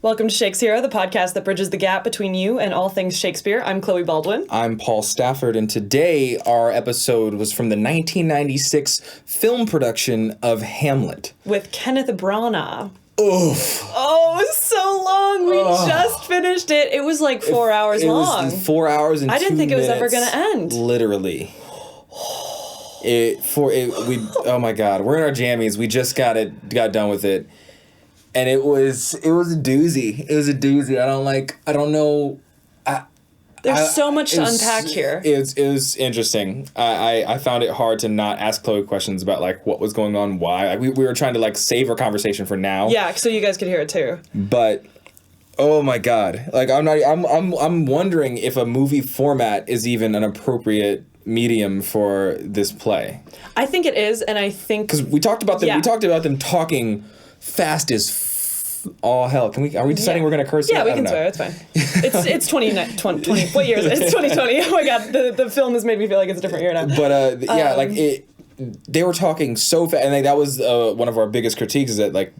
Welcome to Shakeshero, the podcast that bridges the gap between you and all things Shakespeare. I'm Chloe Baldwin. I'm Paul Stafford, and today our episode was from the 1996 film production of Hamlet. With Kenneth Branagh. Oof. Oh, it was so long. We just finished it. It was like 4 hours long. It was 4 hours and 2 minutes. I didn't think it was ever going to end. Literally. Oh my God. We're in our jammies. We just got done with it. And it was a doozy. It was a doozy. I don't know. There's so much to unpack here. It was interesting. I found it hard to not ask Chloe questions about like what was going on, why. Like, we were trying to like save our conversation for now. Yeah, so you guys could hear it too. But oh my God. Like I'm wondering if a movie format is even an appropriate medium for this play. I think it is, and I think because we talked about them. Yeah. We talked about them talking fast as all hell. Are we deciding we're going to curse? Yeah, we can swear. It's fine. It's 20. What year is it? It's 2020. Oh my God, the film has made me feel like it's a different year now. But they were talking so fast, and that was one of our biggest critiques is that like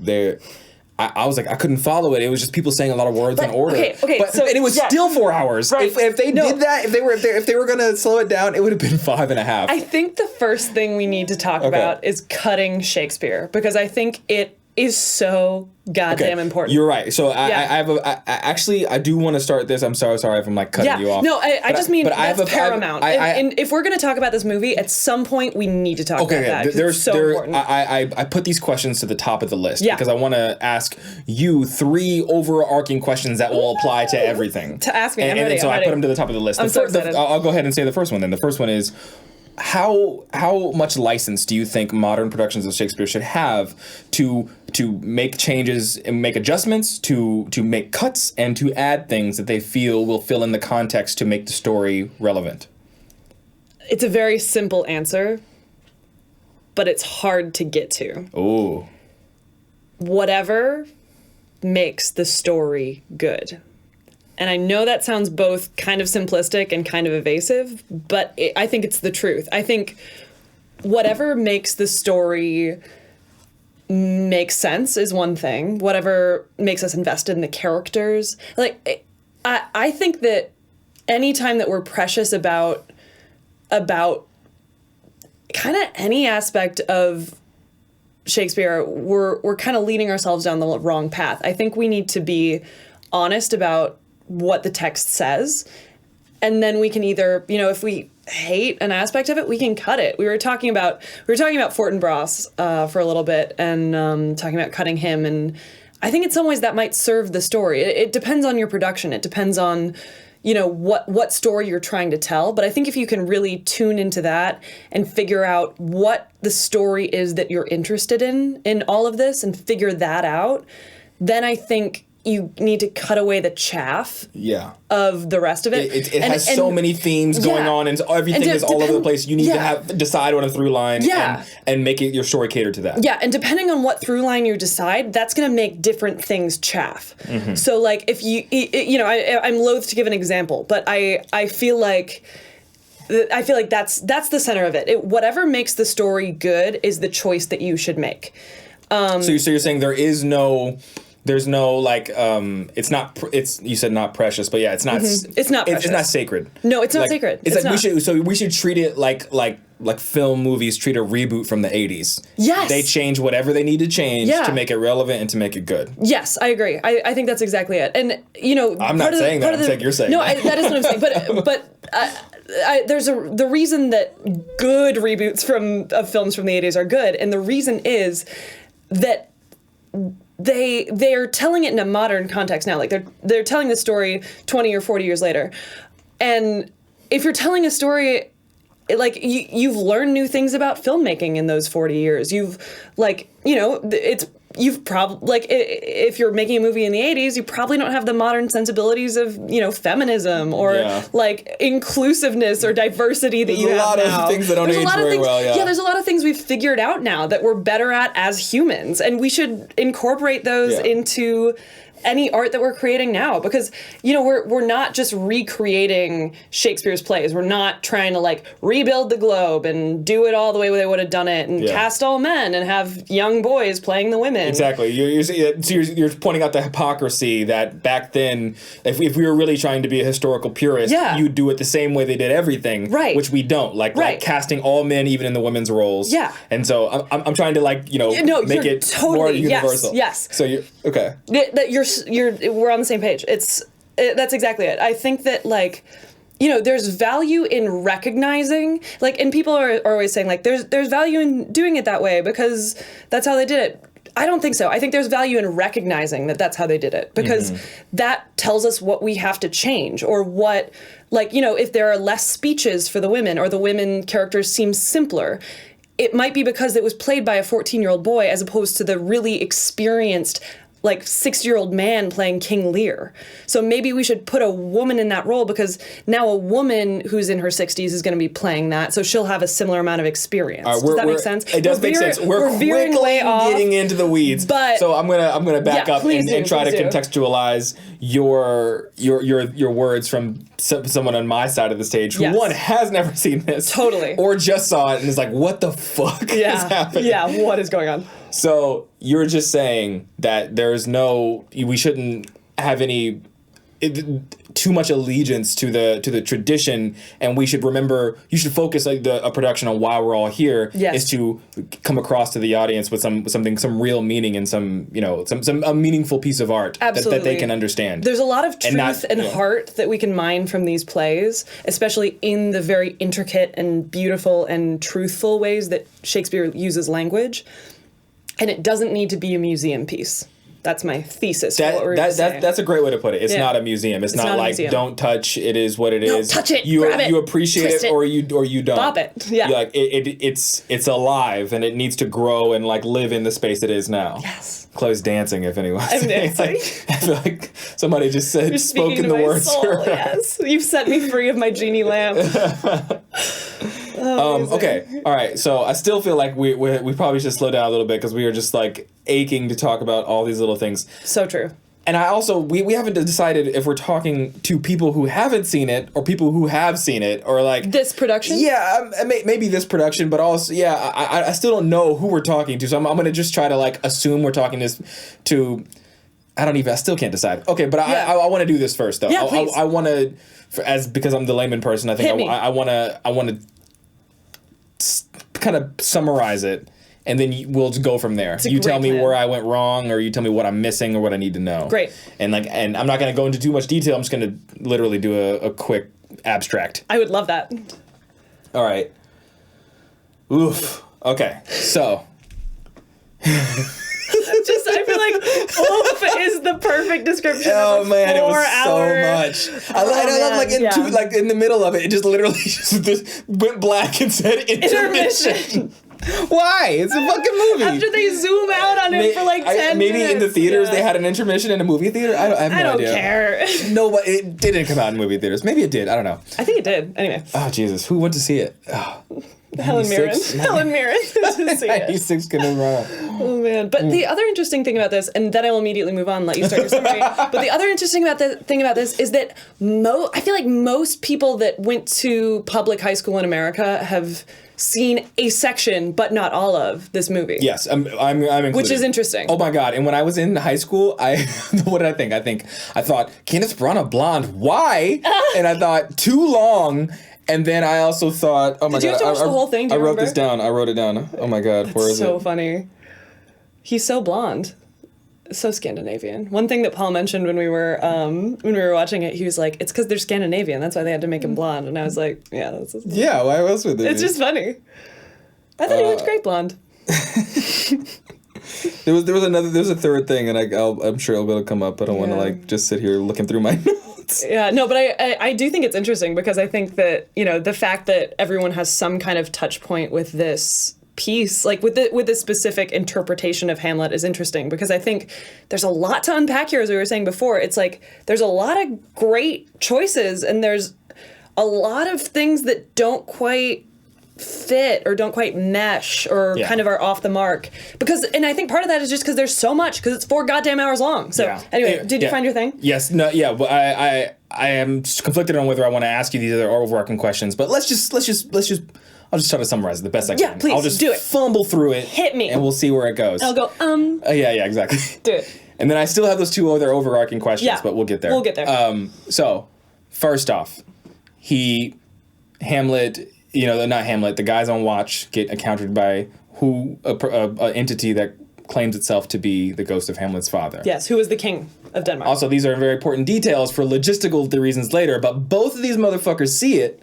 I was like, I couldn't follow it. It was just people saying a lot of words in order. Okay. And it was still 4 hours. Right. If they did that, if they were gonna slow it down, it would have been 5.5. I think the first thing we need to talk about is cutting Shakespeare, because I think it is so goddamn important. You're right. So I do want to start this. I'm so sorry if I'm like cutting you off. No, I just mean that's paramount. And if we're going to talk about this movie, at some point we need to talk about that. It's so important. I put these questions to the top of the list because I want to ask you 3 overarching questions that will apply to everything. To ask me, and so I put them to the top of the list. I'm so excited. I'll go ahead and say the first one then. The first one is, how much license do you think modern productions of Shakespeare should have to make changes and make adjustments, to make cuts, and to add things that they feel will fill in the context to make the story relevant? It's a very simple answer, but it's hard to get to. Ooh. Whatever makes the story good. And I know that sounds both kind of simplistic and kind of evasive, but I think it's the truth. I think whatever makes the story make sense is one thing. Whatever makes us invested in the characters. Like, I think that anytime that we're precious about kind of any aspect of Shakespeare, we're kind of leading ourselves down the wrong path. I think we need to be honest about what the text says, and then we can either, if we hate an aspect of it, we can cut it. We were talking about Fortinbras for a little bit, and talking about cutting him, and I think in some ways that might serve the story. It depends on your production. It depends on what story you're trying to tell. But I think if you can really tune into that and figure out what the story is that you're interested in all of this, and figure that out, then I think you need to cut away the chaff of the rest of it. It has so many themes going on, and everything is all over the place. You need to decide on a through line and make it your story cater to that. Yeah, and depending on what through line you decide, that's going to make different things chaff. Mm-hmm. So, like, if I'm loath to give an example, but I feel like that's the center of it. Whatever makes the story good is the choice that you should make. So you're saying there's no like you said not precious, but yeah, it's not precious. It's not sacred. No, it's not sacred. It's like we should treat it like film movies treat a reboot from the 80s. Yes. They change whatever they need to change to make it relevant and to make it good. Yes, I agree. I think that's exactly it. And I'm not saying that. I'm saying you're saying that. No, that is what I'm saying. But there's the reason that good reboots of films from the 80s are good, and the reason is that they're telling it in a modern context now. Like they're telling the story 20 or 40 years later. And if you're telling a story, like you've learned new things about filmmaking in those 40 years. You've probably, like, if you're making a movie in the 80s, you probably don't have the modern sensibilities of, feminism or like inclusiveness or diversity that you have now. There's a lot of things that don't age very well, Yeah, there's a lot of things we've figured out now that we're better at as humans, and we should incorporate those into any art that we're creating now, because we're not just recreating Shakespeare's plays. We're not trying to like rebuild the globe and do it all the way they would have done it and cast all men and have young boys playing the women. Exactly. You're pointing out the hypocrisy that back then, if we were really trying to be a historical purist, you'd do it the same way they did everything, right? Which we don't. Like casting all men, even in the women's roles. Yeah. And so I'm trying to make it totally, more universal. Yes. So you're okay. We're on the same page. That's exactly it. I think that there's value in recognizing, and people are always saying there's value in doing it that way because that's how they did it. I don't think so. I think there's value in recognizing that that's how they did it, because that tells us what we have to change, or what, if there are less speeches for the women, or the women characters seem simpler. It might be because it was played by a 14-year-old boy as opposed to the really experienced 60-year-old man playing King Lear. So maybe we should put a woman in that role, because now a woman who's in her 60s is going to be playing that, so she'll have a similar amount of experience. Does that make sense? It does make sense. We're veering way off, getting into the weeds. But so I'm gonna back up and try to contextualize your words from someone on my side of the stage who one has never seen this, totally, or just saw it and is like, what the fuck is happening? Yeah, what is going on? So you're just saying that we shouldn't have too much allegiance to the tradition, and we should remember, you should focus a production on why we're all here is to come across to the audience with some real meaning and a meaningful piece of art that they can understand. There's a lot of truth and heart that we can mine from these plays, especially in the very intricate and beautiful and truthful ways that Shakespeare uses language. And it doesn't need to be a museum piece. That's my thesis. That's a great way to put it. It's not a museum. It's not like, don't touch. It is what it is. Touch it. Grab it. You appreciate it, or you don't. Bop it. Yeah. It's alive, and it needs to grow and live in the space it is now. Yes. Chloe's dancing. If anyone, I'm dancing. I feel like somebody just spoken the words. Soul, yes. You've set me free of my genie lamp. Okay. All right. So I still feel like we probably should slow down a little bit, because we are just aching to talk about all these little things. So true. And I also, we haven't decided if we're talking to people who haven't seen it or people who have seen it, or this production? Yeah, maybe this production, but also, I still don't know who we're talking to. So I'm going to just try to assume we're talking to, I still can't decide. Okay, but I want to do this first though. Yeah, please. I want to, because I'm the layman person, I think I want to kind of summarize it, and then we'll just go from there. You tell me where I went wrong, or you tell me what I'm missing or what I need to know. Great. And I'm not going to go into too much detail. I'm just going to literally do a quick abstract. I would love that. All right. Oof. Okay. So. I feel like oof is the perfect description of a 4 it was hour. so much. I love in the middle of it, it just literally just went black and said intermission. Why? It's a fucking movie. After they zoom out on him for 10 maybe minutes. In the theaters they had an intermission in a movie theater. I have no idea. I don't care. No, but it didn't come out in movie theaters. Maybe it did. I don't know. I think it did. Anyway. Oh Jesus, who went to see it? Oh. Helen Mirren. Helen Mirren. 96 couldn't run. Oh man! But the other interesting thing about this, and then I will immediately move on and let you start your summary. But the other interesting thing about this is that I feel like most people that went to public high school in America have seen a section, but not all of this movie. Yes, I'm included. Which is interesting. Oh my god! And when I was in high school, what did I think? I thought Kenneth Branagh blonde. Why? And I thought too long. And then I also thought, oh my god. Did you have to watch the whole thing? I wrote this down. I wrote it down. Oh my god, where is it? So funny. He's so blonde. So Scandinavian. One thing that Paul mentioned when we were watching it, he was like, it's because they're Scandinavian. That's why they had to make him blonde. And I was like, yeah, that's just... Yeah, why else would they? It's just funny. I thought he looked great blonde. There was a third thing, and I'm sure it'll be able to come up. I don't want to just sit here looking through my notes. Yeah, no, but I do think it's interesting, because I think that the fact that everyone has some kind of touch point with this piece, with the specific interpretation of Hamlet, is interesting, because I think there's a lot to unpack here, as we were saying before. It's there's a lot of great choices, and there's a lot of things that don't quite fit or don't quite mesh or Yeah. kind of are off the mark. And I think part of that is just because there's so much, because it's 4 goddamn hours long. So anyway, did you find your thing? Yes. No. Yeah. But I am conflicted on whether I want to ask you these other overarching questions. But let's just. I'll just try to summarize it the best I can. Yeah, please, I'll just do it. Fumble through it. Hit me. And we'll see where it goes. I'll go, Yeah, exactly. Do it. And then I still have those 2 other overarching questions, Yeah, but we'll get there. we'll get there. So, first off, Hamlet, not Hamlet, the guys on watch get encountered by an entity that claims itself to be the ghost of Hamlet's father. Yes, who was the king of Denmark. Also, these are very important details for logistical reasons later, but both of these motherfuckers see it,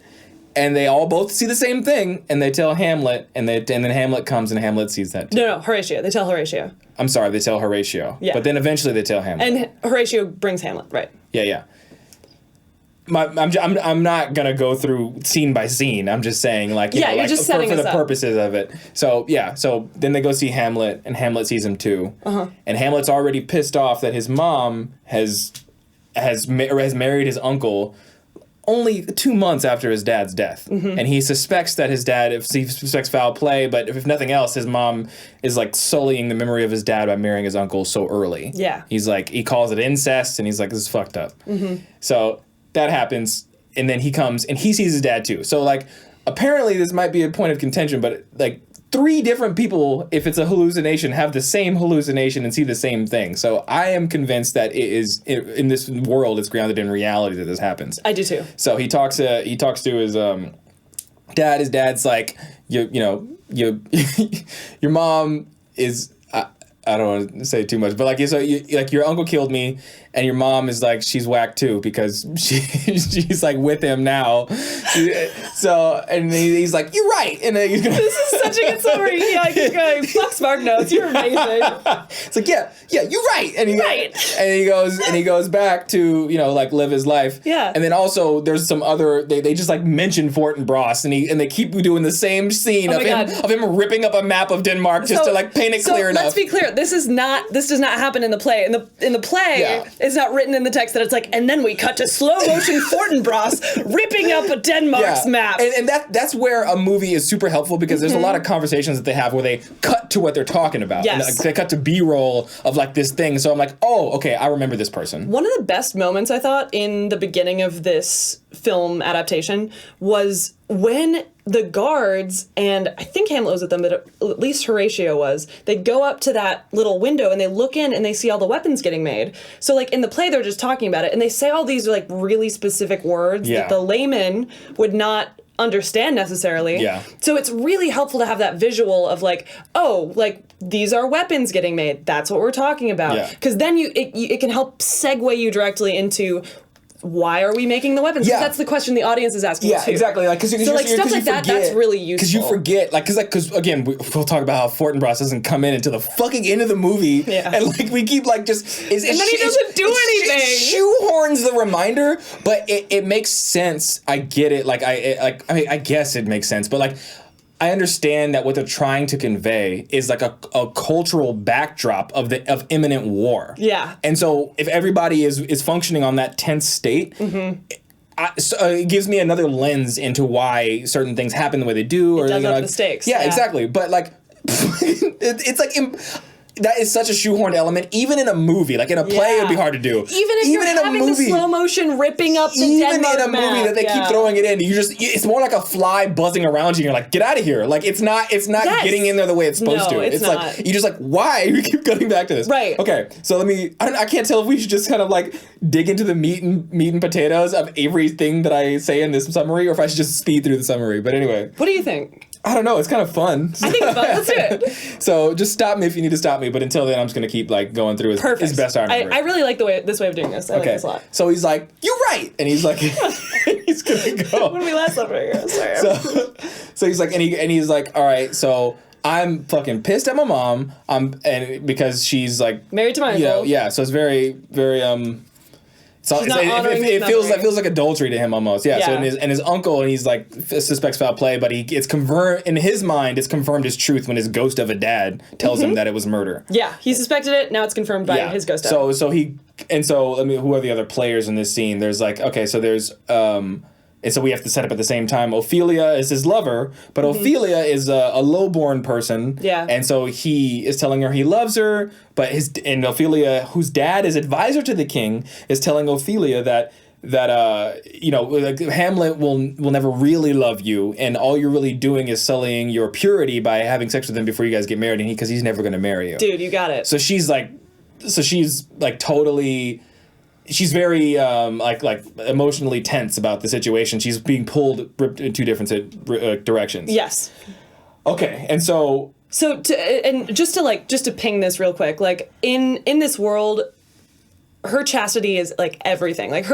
and they all both see the same thing, and they tell Hamlet, and then Hamlet comes and Hamlet sees that too. No, Horatio. They tell Horatio. I'm sorry, they tell Horatio. Yeah. But then eventually they tell Hamlet. And Horatio brings Hamlet, right. Yeah. I'm not gonna go through scene by scene. I'm just saying, you're just setting for us the up. purposes of it. So then they go see Hamlet, and Hamlet sees him too. And Hamlet's already pissed off that his mom has married his uncle only 2 months after his dad's death. And he suspects that his dad, if he suspects foul play, but if nothing else, his mom is sullying the memory of his dad by marrying his uncle so early. Yeah. He calls it incest, and he's like, this is fucked up. So that happens, and then he comes and he sees his dad too. So apparently this might be a point of contention, but 3 different people, if it's a hallucination, have the same hallucination and see the same thing. So I am convinced that it is in this world, it's grounded in reality that this happens. I do too. So he talks to his dad. His dad's like, your mom is. I don't want to say too much, but your uncle killed me, and your mom is she's whacked too because she's with him now. So and he's like, you're right, and then he's gonna. This is such a good summary. He's going, fuck Spark Notes, you're amazing. It's yeah, you're right, and he goes back to live his life. Yeah. And then also there's some other they just mention Fortinbras, and they keep doing the same scene of him ripping up a map of Denmark just to paint it clear enough. Let's be clear. This does not happen in the play. In the play, it's not written in the text that it's and then we cut to slow motion Fortinbras ripping up a Denmark's map. And that's where a movie is super helpful, because there's a lot of conversations that they have where they cut to what they're talking about. Yes. And they cut to B-roll of this thing. So I'm like, oh, okay, I remember this person. One of the best moments I thought in the beginning of this film adaptation was when the guards, and I think Hamlet was with them, but at least Horatio was, they go up to that little window and they look in and they see all the weapons getting made. So in the play they're just talking about it, and they say all these really specific words that the layman would not understand necessarily. Yeah. So it's really helpful to have that visual of these are weapons getting made. That's what we're talking about. Yeah. Because then it can help segue you directly into why are we making the weapons? Because that's the question the audience is asking too. Exactly. Because stuff like that, that's really useful. Because you forget, because again, we'll talk about how Fortinbras doesn't come in until the fucking end of the movie, and we keep and then he doesn't do anything. It shoehorns the reminder, but it makes sense. I get it. I guess it makes sense, but I understand that what they're trying to convey is a cultural backdrop of imminent war. Yeah. And so if everybody is functioning on that tense state, it gives me another lens into why certain things happen the way they do. Or does up the stakes. Yeah, exactly. But that is such a shoehorned element, even in a movie. In a play, it'd be hard to do. Even if you're having the slow motion ripping up the Denmark in a movie map, that they keep throwing it in, it's more like a fly buzzing around you. And you're like, get out of here! It's not getting in there the way it's supposed to. It's not. You just why we keep cutting back to this? Right. Okay. So I can't tell if we should just kind of dig into the meat and potatoes of everything that I say in this summary, or if I should just speed through the summary. But anyway, what do you think? I don't know. It's kind of fun. I think it's fun. Let's do it. So just stop me if you need to stop me. But until then, I'm just going to keep going through as best I remember. I really like this way of doing this. I like this a lot. So he's like, you're right. And he's he's going to go. When we last left right here. Sorry. So he's like, and he's like, all right, so I'm fucking pissed at my mom. And because she's married to my uncle. Yeah. So it's very, very, it feels like adultery to him almost. Yeah. So his uncle, and he's suspects foul play, but it's confirmed in his mind. It's confirmed as truth when his ghost of a dad tells him that it was murder. Yeah, he suspected it. Now it's confirmed by his ghost dad. Who are the other players in this scene? There's there's And so we have to set up at the same time. Ophelia is his lover, but Ophelia is a lowborn person. Yeah. And so he is telling her he loves her, but and Ophelia, whose dad is advisor to the king, is telling Ophelia that like Hamlet will never really love you, and all you're really doing is sullying your purity by having sex with him before you guys get married, and because he's never going to marry you. Dude, you got it. So she's totally. She's very like emotionally tense about the situation. She's being ripped in two different directions. Yes. Okay, and so just to ping this real quick, like in this world, her chastity is like everything. Like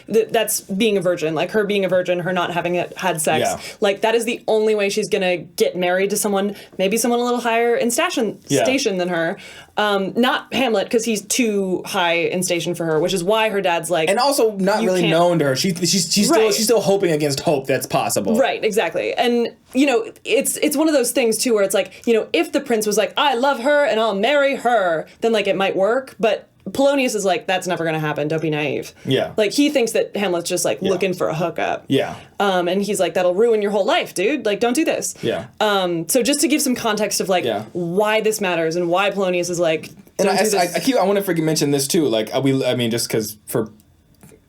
that's being a virgin. Like her being a virgin, her not having had sex. Yeah. Like that is the only way she's gonna get married to someone, maybe someone a little higher in station than her. Not Hamlet, because he's too high in station for her, which is why her dad's like. And also not really known to her. She's still hoping against hope that's possible. Right, exactly. And it's one of those things too where it's like, if the prince was like, I love her and I'll marry her, then like it might work, but Polonius is like, that's never going to happen. Don't be naive. Yeah. Like, he thinks that Hamlet's just, like, looking for a hookup. Yeah. And he's like, that'll ruin your whole life, dude. Like, don't do this. Yeah. So just to give some context of, like, why this matters and why Polonius is like, don't do this. I want to mention this, too. Like, just because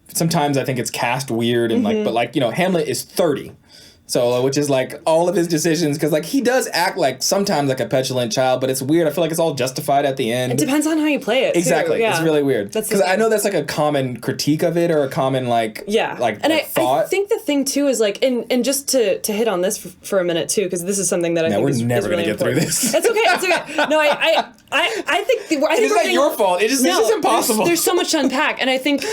sometimes I think it's cast weird and, but, Hamlet is 30. So, which is like all of his decisions, because like he does act like sometimes like a petulant child, but it's weird. I feel like it's all justified at the end. It depends on how you play it. Exactly, too. Yeah. It's really weird. Because I know that's like a common critique of it, or a common thought. I think the thing too is like, and just to hit on this for a minute too, because this is something that I think is never really gonna get important. through this. It's okay. It's okay. No, I think it's not your fault. It's just impossible. There's so much to unpack, and I think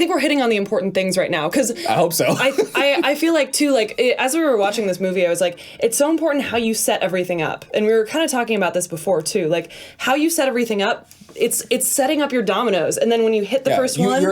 we're hitting on the important things right now, because I hope so. I feel like too, like as we were watching this movie, I was like, it's so important how you set everything up, and we were kind of talking about this before too, like how you set everything up. It's setting up your dominoes, and then when you hit the first one,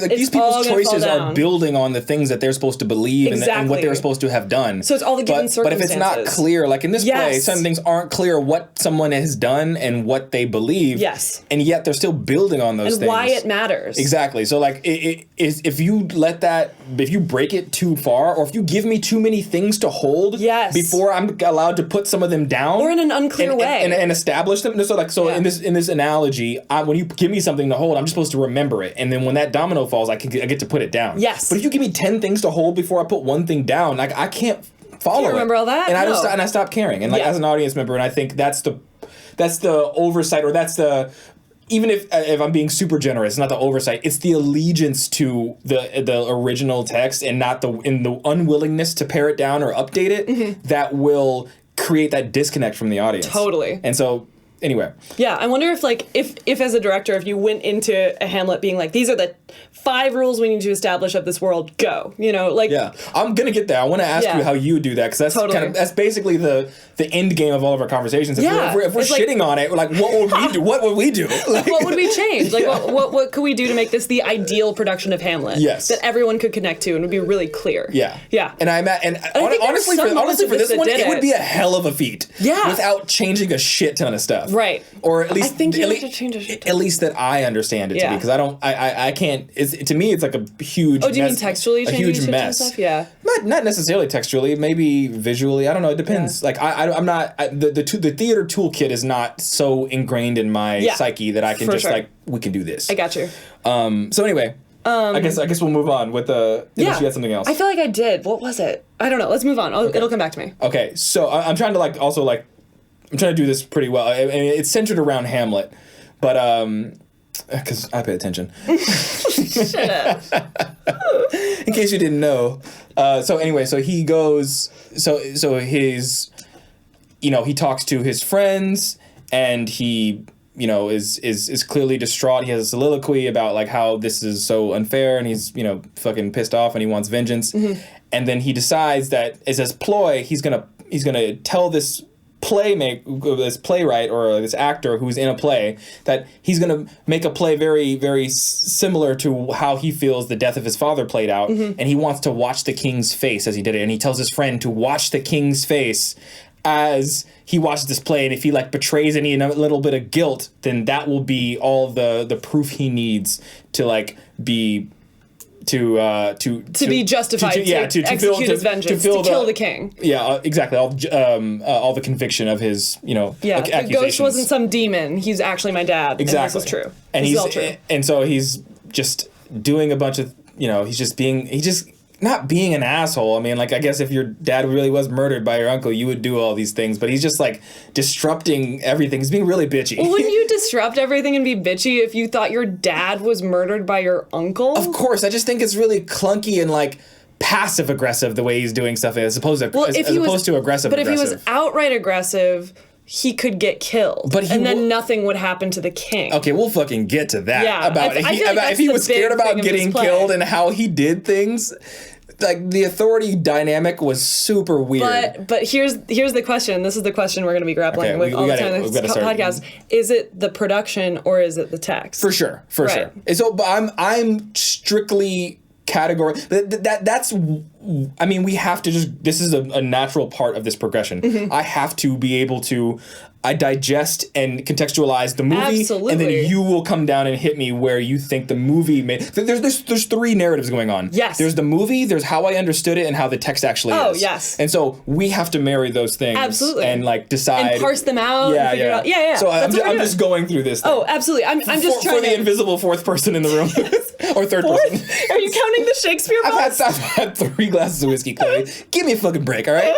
these people's choices are building on the things that they're supposed to believe and what they're supposed to have done. So it's all the given circumstances. But if it's not clear, like in this play, some things aren't clear what someone has done and what they believe. Yes. And yet they're still building on those things. And why it matters. Exactly. So like if you break it too far, or if you give me too many things to hold before I'm allowed to put some of them down, or in an unclear way, and establish them. In this analogy, when you give me something to hold, I'm just supposed to remember it, and then when that domino falls, I get to put it down. Yes. But if you give me 10 things to hold before I put one thing down, like I can't follow. Can't remember all that, and I stop caring. And like as an audience member, and I think that's the oversight, or that's the. Even if I'm being super generous, it's not the oversight. It's the allegiance to the original text, and not the unwillingness to pare it down or update it that will create that disconnect from the audience. Totally. And so. Anyway. Yeah, I wonder if as a director, if you went into a Hamlet being like, these are the 5 rules we need to establish of this world, go. Yeah, I'm gonna get there. I want to ask you how you do that, because that's that's basically the end game of all of our conversations. If we're shitting on it, we're like, what would we do? What would we do? Like, what would we change? Like, what could we do to make this the ideal production of Hamlet? Yes. That everyone could connect to and would be really clear. Yeah. Yeah. And honestly for this one, it would be a hell of a feat. Yeah. Without changing a shit ton of stuff. Right. Or at least I think you have to change a shit ton. At least that I understand it to be, because I can't. To me, it's like a huge. Oh, do you mean textually changing a huge shit mess? Stuff? Yeah. Not necessarily textually. Maybe visually. I don't know. It depends. Yeah. Like I'm not. The theater toolkit is not so ingrained in my psyche that I can just like, we can do this. I got you. So anyway. I guess we'll move on with the. Unless you had something else. I feel like I did. What was it? I don't know. Let's move on. It'll come back to me. Okay, so I'm trying to I'm trying to do this pretty well. I mean, it's centered around Hamlet, but because I pay attention. Shut up. In case you didn't know. So anyway, so he goes. So his, he talks to his friends, and he. Is clearly distraught. He has a soliloquy about like how this is so unfair, and he's fucking pissed off, and he wants vengeance. And then he decides that as his ploy, he's gonna tell this playwright or this actor who's in a play that he's gonna make a play very, very similar to how he feels the death of his father played out, and he wants to watch the king's face as he did it, and he tells his friend to watch the king's face as he watches this play, and if he betrays any little bit of guilt, then that will be all the proof he needs to be to be justified to execute his vengeance, to kill the king. Yeah, exactly. All the conviction of his, the ghost wasn't some demon. He's actually my dad. Exactly. And this is true. And this is all true. And so he's just doing a bunch of, he's just not being an asshole. I mean, like, I guess if your dad really was murdered by your uncle, you would do all these things, but he's just like disrupting everything. He's being really bitchy. Well, wouldn't you disrupt everything and be bitchy if you thought your dad was murdered by your uncle? Of course. I just think it's really clunky and like passive aggressive the way he's doing stuff as opposed to aggressive. But if he was outright aggressive, he could get killed, and then nothing would happen to the king. Okay, we'll fucking get to that. Yeah, about if he was scared about getting killed and how he did things. Like, the authority dynamic was super weird. But here's the question. This is the question we're going to be grappling with all the time in this podcast. Is it the production or is it the text? For sure. And so, but I'm strictly that's. I mean, we have to this is a natural part of this progression. Mm-hmm. I have to be able to digest and contextualize the movie. Absolutely. And then you will come down and hit me where you think the movie made. There's three narratives going on. Yes. There's the movie, there's how I understood it, and how the text actually is. Oh, yes. And so we have to marry those things. Absolutely. And like decide. And parse them out. And figure it out. Yeah. So I'm just going through this thing. Oh, absolutely. I'm just trying for the invisible fourth person in the room. Or third person. Are you counting the Shakespeare books? I've had 3 glasses of whiskey, Chloe. Give me a fucking break, all right?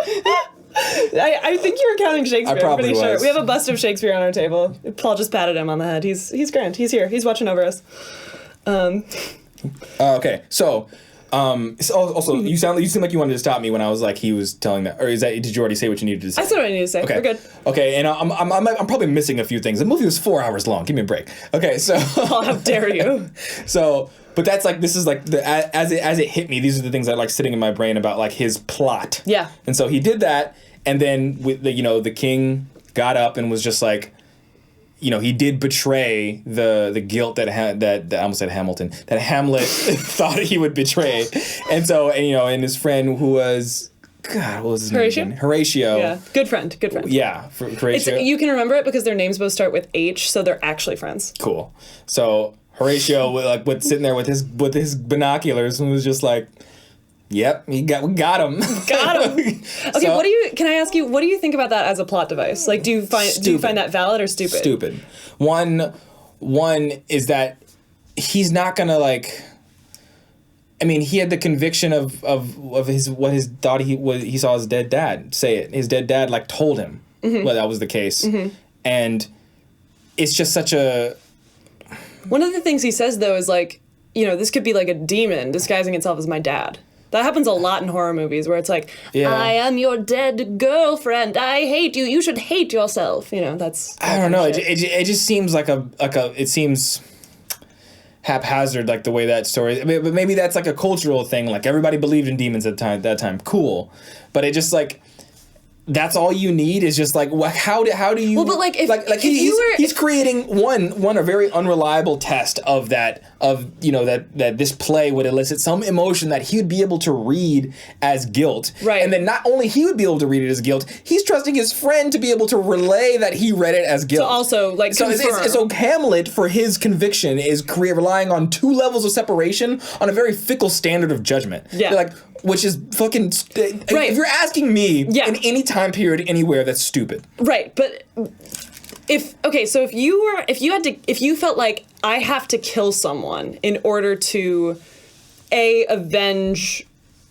I think you were counting Shakespeare. I probably I'm pretty was. sure. We have a bust of Shakespeare on our table. Paul just patted him on the head. He's grand. He's here. He's watching over us. Okay, so also you seem like you wanted to stop me when I was like he was telling that, or did you already say what you needed to say? I said what I needed to say. Okay. We're good. Okay, and I'm probably missing a few things. The movie was 4 hours long. Give me a break. Okay, so oh, how dare you? So, but that's like, this is like as it hit me. These are the things that are like sitting in my brain about like his plot. Yeah. And so he did that, and then with the king got up and was just like, he did betray the guilt that I almost said Hamilton, that Hamlet thought he would betray, and his friend who was, God, what was his Horatio? name? Horatio. Yeah, good friend. Yeah, Horatio. You can remember it because their names both start with H, so they're actually friends. Cool. So Horatio was sitting there with his binoculars and was just like, "Yep, we got him." Got him. Okay, so, can I ask you, what do you think about that as a plot device? Like, do you find that valid or stupid? Stupid. One is that he's not gonna like. I mean, he had the conviction of what his thought he saw his dead dad say it. His dead dad like told him that was the case, and it's just such a. One of the things he says though is like, this could be like a demon disguising itself as my dad. That happens a lot in horror movies where it's like, I am your dead girlfriend. I hate you. You should hate yourself. That's. I don't know. It just seems like it seems haphazard, like the way that story. I mean, but maybe that's like a cultural thing. Like everybody believed in demons at that time. Cool, but it just like. That's all you need is just like how do you? Well, but like he's creating a very unreliable test of that this play would elicit some emotion that he would be able to read as guilt, right? And then not only he would be able to read it as guilt, he's trusting his friend to be able to relay that he read it as guilt. So also like so Hamlet for his conviction is relying on 2 levels of separation on a very fickle standard of judgment. Yeah, like. Which is fucking. Right. If you're asking me in any time period, anywhere, that's stupid. Right, but if you felt like I have to kill someone in order to avenge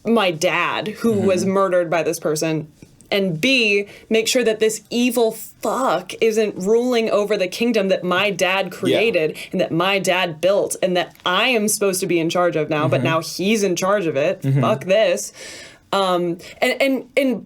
my dad who was murdered by this person, and B, make sure that this evil fuck isn't ruling over the kingdom that my dad created and that my dad built and that I am supposed to be in charge of now, but now he's in charge of it. Fuck this. And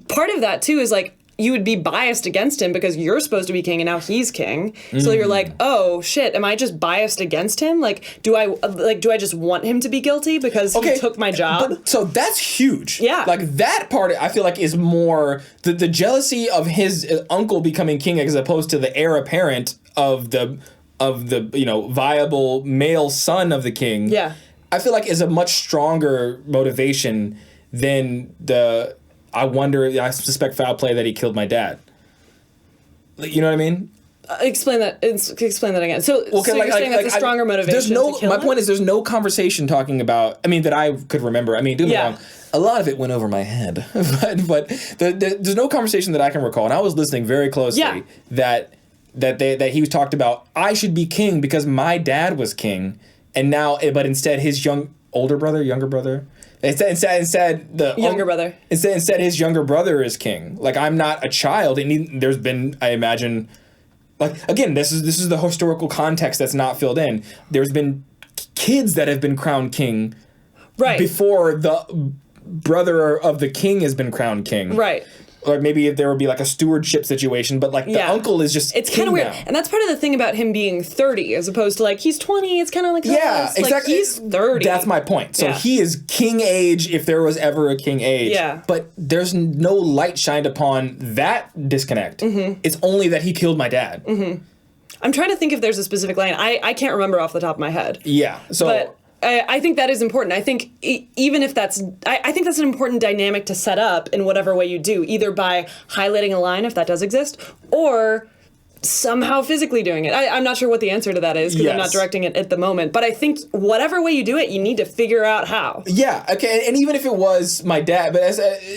part of that too is like, you would be biased against him because you're supposed to be king and now he's king. So you're like, oh shit, am I just biased against him? Like, do I just want him to be guilty because he took my job? But, so that's huge. Yeah. Like that part I feel like is more the jealousy of his uncle becoming king as opposed to the heir apparent of the viable male son of the king. Yeah. I feel like is a much stronger motivation than I suspect foul play that he killed my dad. You know what I mean? Explain that again. So you're saying that's a stronger motivation. There's no. To kill My him? point is, there's no conversation talking about. I mean, that I could remember. I mean, don't get me wrong. A lot of it went over my head, but there's no conversation that I can recall, and I was listening very closely. That he was talked about. I should be king because my dad was king, and now, but instead his younger brother. Instead the younger brother. Instead his younger brother is king. Like, I'm not a child, and there's been, I imagine. Like, again, this is the historical context that's not filled in. There's been kids that have been crowned king before the brother of the king has been crowned king. Right. Or maybe if there would be like a stewardship situation, but like the uncle is just it's kind of weird. Now. And that's part of the thing about him being 30 as opposed to like he's 20. It's kind of like exactly. Like, he's 30. That's my point. So he is king age if there was ever a king age. Yeah. But there's no light shined upon that disconnect. Mm-hmm. It's only that he killed my dad. Mm-hmm. I'm trying to think if there's a specific line. I can't remember off the top of my head. Yeah. So. But I think that is important. I think even if that's, I think that's an important dynamic to set up in whatever way you do, either by highlighting a line if that does exist, or somehow physically doing it. I'm not sure what the answer to that is because I'm not directing it at the moment. But I think whatever way you do it, you need to figure out how. Yeah. Okay. And even if it was my dad, but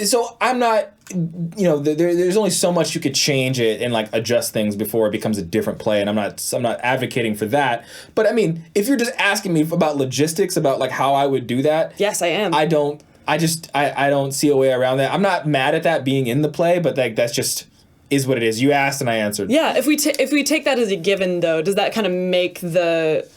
so I'm not. There's only so much you could change it and like adjust things before it becomes a different play, and I'm not advocating for that. But I mean, if you're just asking me about logistics, about like how I would do that, yes, I am. I don't see a way around that. I'm not mad at that being in the play, but like that's just is what it is. You asked and I answered. Yeah. If we take that as a given, though, does that kind of make the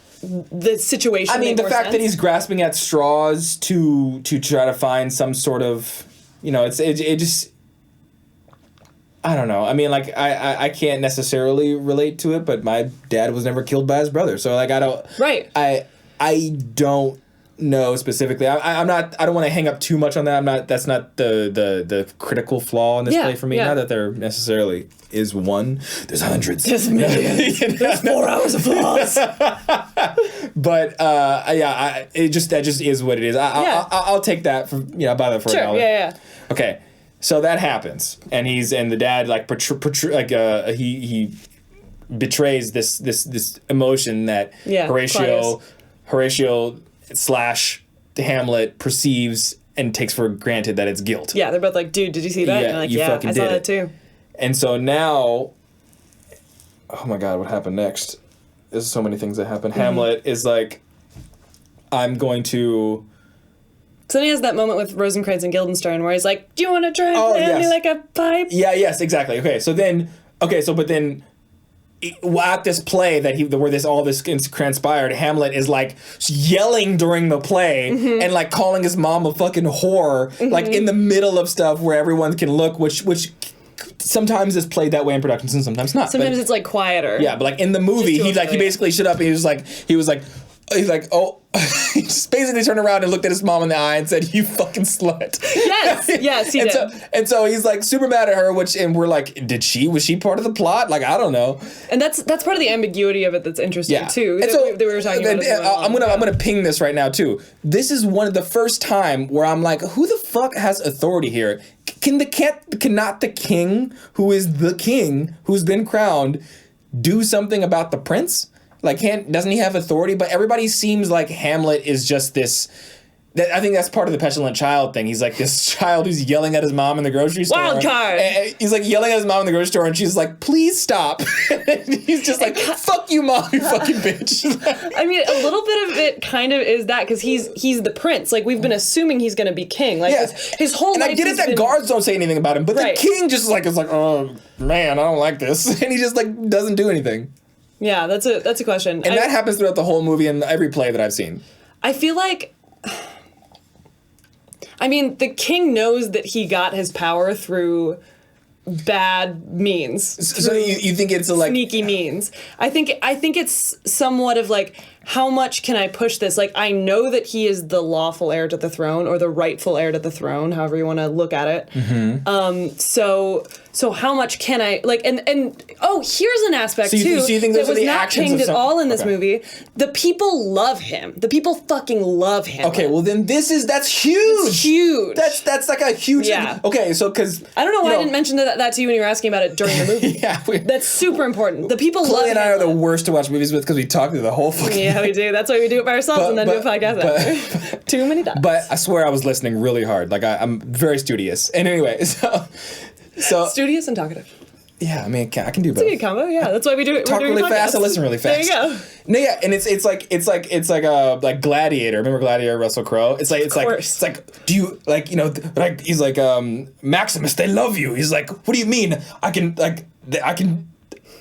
situation? I mean, the fact sense? that he's grasping at straws to try to find some sort of, it just. I don't know. I mean, like, I can't necessarily relate to it, but my dad was never killed by his brother. So, like, I don't... Right. I don't know specifically. I don't want to hang up too much on that. That's not the critical flaw in this play for me. Not that there necessarily is one. There's hundreds. There's millions. There's 4 hours of flaws. But, that just is what it is. I'll take that for, buy that for $1. Yeah. Okay. So that happens, and the dad like he betrays this emotion that Horatio / Hamlet perceives and takes for granted that it's guilt. Yeah, they're both like, dude, did you see that? Yeah, and like, you fucking I saw did that too. And so now, oh my God, what happened next? There's so many things that happen. Mm-hmm. Hamlet is like, I'm going to. So then he has that moment with Rosencrantz and Guildenstern where he's like, do you want to try and play me like a pipe? Yeah, yes, exactly. But then at this play where all this transpired, Hamlet is like yelling during the play and like calling his mom a fucking whore, like in the middle of stuff where everyone can look, which sometimes is played that way in productions and sometimes not. Sometimes it's like quieter. Yeah, but like in the movie, he basically stood up and he was like, oh, he just basically turned around and looked at his mom in the eye and said, "You fucking slut." Yes, he did. So he's like super mad at her, and we're like, was she part of the plot? Like, I don't know. And that's part of the ambiguity of it that's interesting too. And so that we were talking about. I'm gonna ping this right now too. This is one of the first time where I'm like, who the fuck has authority here? Cannot the king, who is the king, who's been crowned, do something about the prince? Like, doesn't he have authority? But everybody seems like Hamlet is just this. I think that's part of the petulant child thing. He's like this child who's yelling at his mom in the grocery store. Wild card. And he's like yelling at his mom in the grocery store, and she's like, "Please stop." And he's just like, "Fuck you, mom, you fucking bitch." I mean, a little bit of it kind of is that because he's the prince. Like, we've been assuming he's going to be king. Like his whole life. And I get it that guards don't say anything about him, but the king just is like, "Oh man, I don't like this," and he just like doesn't do anything. Yeah, that's a question. And that happens throughout the whole movie and every play that I've seen. I feel like, I mean, the king knows that he got his power through bad means. So you think it's a like sneaky means. I think it's somewhat of like how much can I push this? Like, I know that he is the lawful heir to the throne, or the rightful heir to the throne, however you want to look at it. So how much can I, like, and here's an aspect, so you think that those are was the not actions pinged of at all in this movie. The people love him. The people fucking love him. Okay, well then that's huge. It's huge. That's like a huge. Yeah. Okay, so because I don't know why I didn't mention that to you when you were asking about it during the movie. Yeah, that's super important. The people love Chloe and I are the Hamlet. worst to watch movies with because we talk through the whole fucking. Yeah, we do. That's why we do it by ourselves and then do a podcast after. Too many times. But I swear I was listening really hard. Like I'm very studious. And anyway, so studious and talkative. Yeah, I mean, I can do both. It's a good combo. Yeah, that's why we do it. Talk really fast and listen really fast. There you go. No, yeah, and it's like Gladiator. Remember Gladiator, Russell Crowe? It's like do you like like he's like Maximus? They love you. He's like, what do you mean?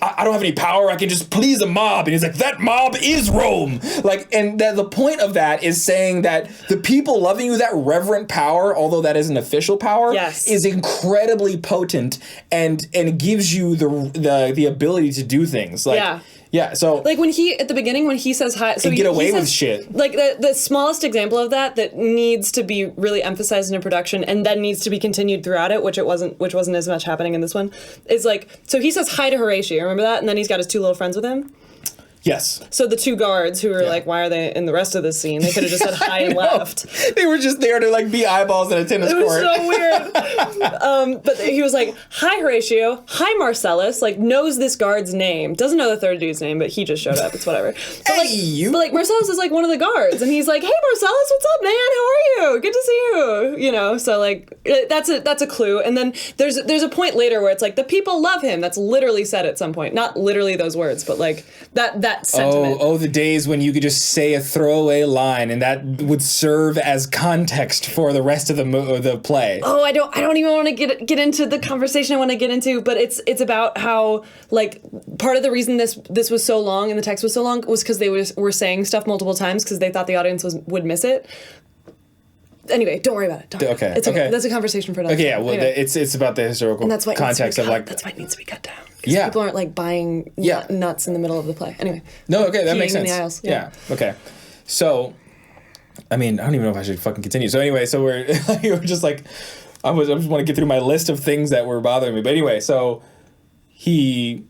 I don't have any power. I can just please a mob. And he's like, that mob is Rome. Like, and the point of that is saying that the people loving you, that reverent power, although that is an official power, is incredibly potent and gives you the ability to do things. Like, yeah, so like at the beginning when he says hi, so get away with shit. Like the smallest example of that needs to be really emphasized in a production and then needs to be continued throughout it, which wasn't as much happening in this one. Is like, so he says hi to Horatio, remember that? And then he's got his two little friends with him. Yes. So the two guards who were like, why are they in the rest of this scene? They could have just said hi and left. They were just there to like be eyeballs in a tennis court. It was so weird. But he was like, hi Horatio, hi Marcellus, like knows this guard's name. Doesn't know the third dude's name, but he just showed up. It's whatever. But Marcellus is like one of the guards, and he's like, hey Marcellus, what's up, man? How are you? Good to see you. You know, so like that's a clue. And then there's a point later where it's like the people love him. That's literally said at some point. Not literally those words, but like that sentiment. Oh, the days when you could just say a throwaway line and that would serve as context for the rest of the play. Oh, I don't even want to get into the conversation I want to get into, but it's about how like part of the reason this was so long and the text was so long was because they were saying stuff multiple times because they thought the audience would miss it. Anyway, don't worry about it. Okay. It's okay. That's a conversation for another time. Okay, yeah, well, anyway. It's about the historical context of like... That's why it needs to be cut down. Yeah. People aren't like buying nuts in the middle of the play. Anyway. No, okay, that makes sense. In the aisles. Yeah, okay. So, I mean, I don't even know if I should fucking continue. So anyway, so we're just like... I just want to get through my list of things that were bothering me. But anyway, so he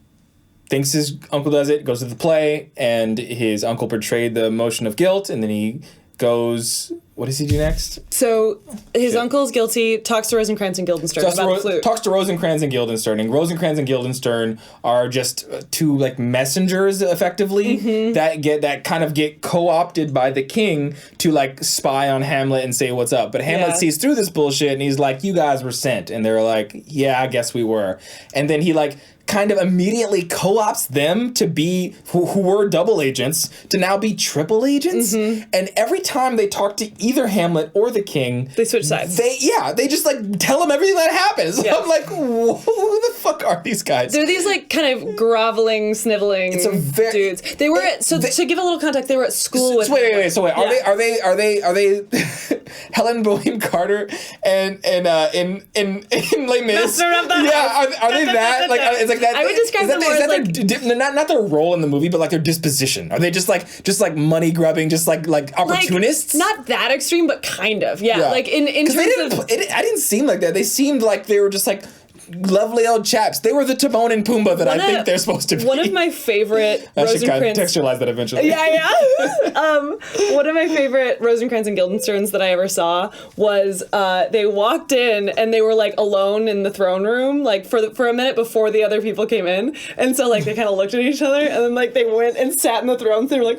thinks his uncle does it, goes to the play, and his uncle portrayed the emotion of guilt, and then he goes... What does he do next? So his uncle's guilty, talks to Rosencrantz and Guildenstern about the flute. Talks to Rosencrantz and Guildenstern. And Rosencrantz and Guildenstern are just two like messengers effectively that kind of get co-opted by the king to like spy on Hamlet and say what's up. But Hamlet sees through this bullshit and he's like, you guys were sent. And they're like, yeah, I guess we were. And then he like kind of immediately co-ops them to be, who were double agents, to now be triple agents. And every time they talk to either Hamlet or the king... They switch sides. They just like tell them everything that happens. Yeah. I'm like, who the fuck are these guys? They're these like kind of groveling, sniveling dudes. They were to give a little context, they were at school with... Wait. Are they Helen William Carter and Les Mis? Yeah, are they that? Like, it's like that. I would describe them more as like not their role in the movie, but like their disposition. Are they just like money grubbing, just like opportunists? Like, not that extreme, but kind of. Yeah. Like in terms of, I didn't seem like that. They seemed like they were just like lovely old chaps. They were the Timon and Pumbaa that I think they're supposed to be. One of my favorite I should kind of textualize that eventually. Yeah. One of my favorite Rosencrantz and Guildensterns that I ever saw was they walked in and they were like alone in the throne room like for a minute before the other people came in, and so like they kind of looked at each other and then like they went and sat in the thrones. They were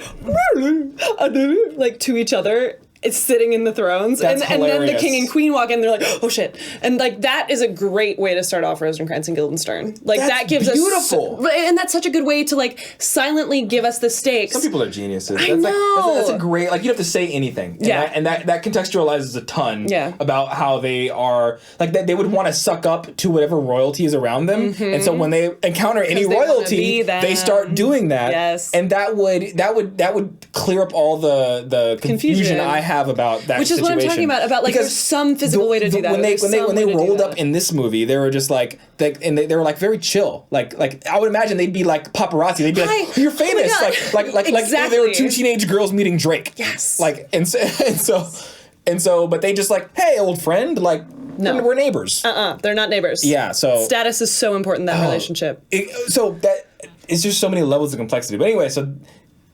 like to each other. It's sitting in the thrones, and then the king and queen walk in. They're like, "Oh shit!" And like that is a great way to start off Rosencrantz and Guildenstern. Like that gives beautiful. and that's such a good way to like silently give us the stakes. Some people are geniuses. I know. That's a great. Like you don't have to say anything. And that contextualizes a ton. Yeah. About how they are like that. They would want to suck up to whatever royalty is around them, and so when they encounter any royalty, they start doing that. Yes. And that would clear up all the confusion I have about that Which is situation. what I'm talking about like, there's some physical way to do that. When they rolled up in this movie, they were just like, they were like very chill. Like I would imagine they'd be like paparazzi. They'd be like, "You're famous!" Like exactly. they were two teenage girls meeting Drake. Yes. Like and so, but they just like, "Hey, old friend," like. No. We're neighbors. They're not neighbors. Yeah, so... Status is so important in that relationship. So that... It's just so many levels of complexity. But anyway, so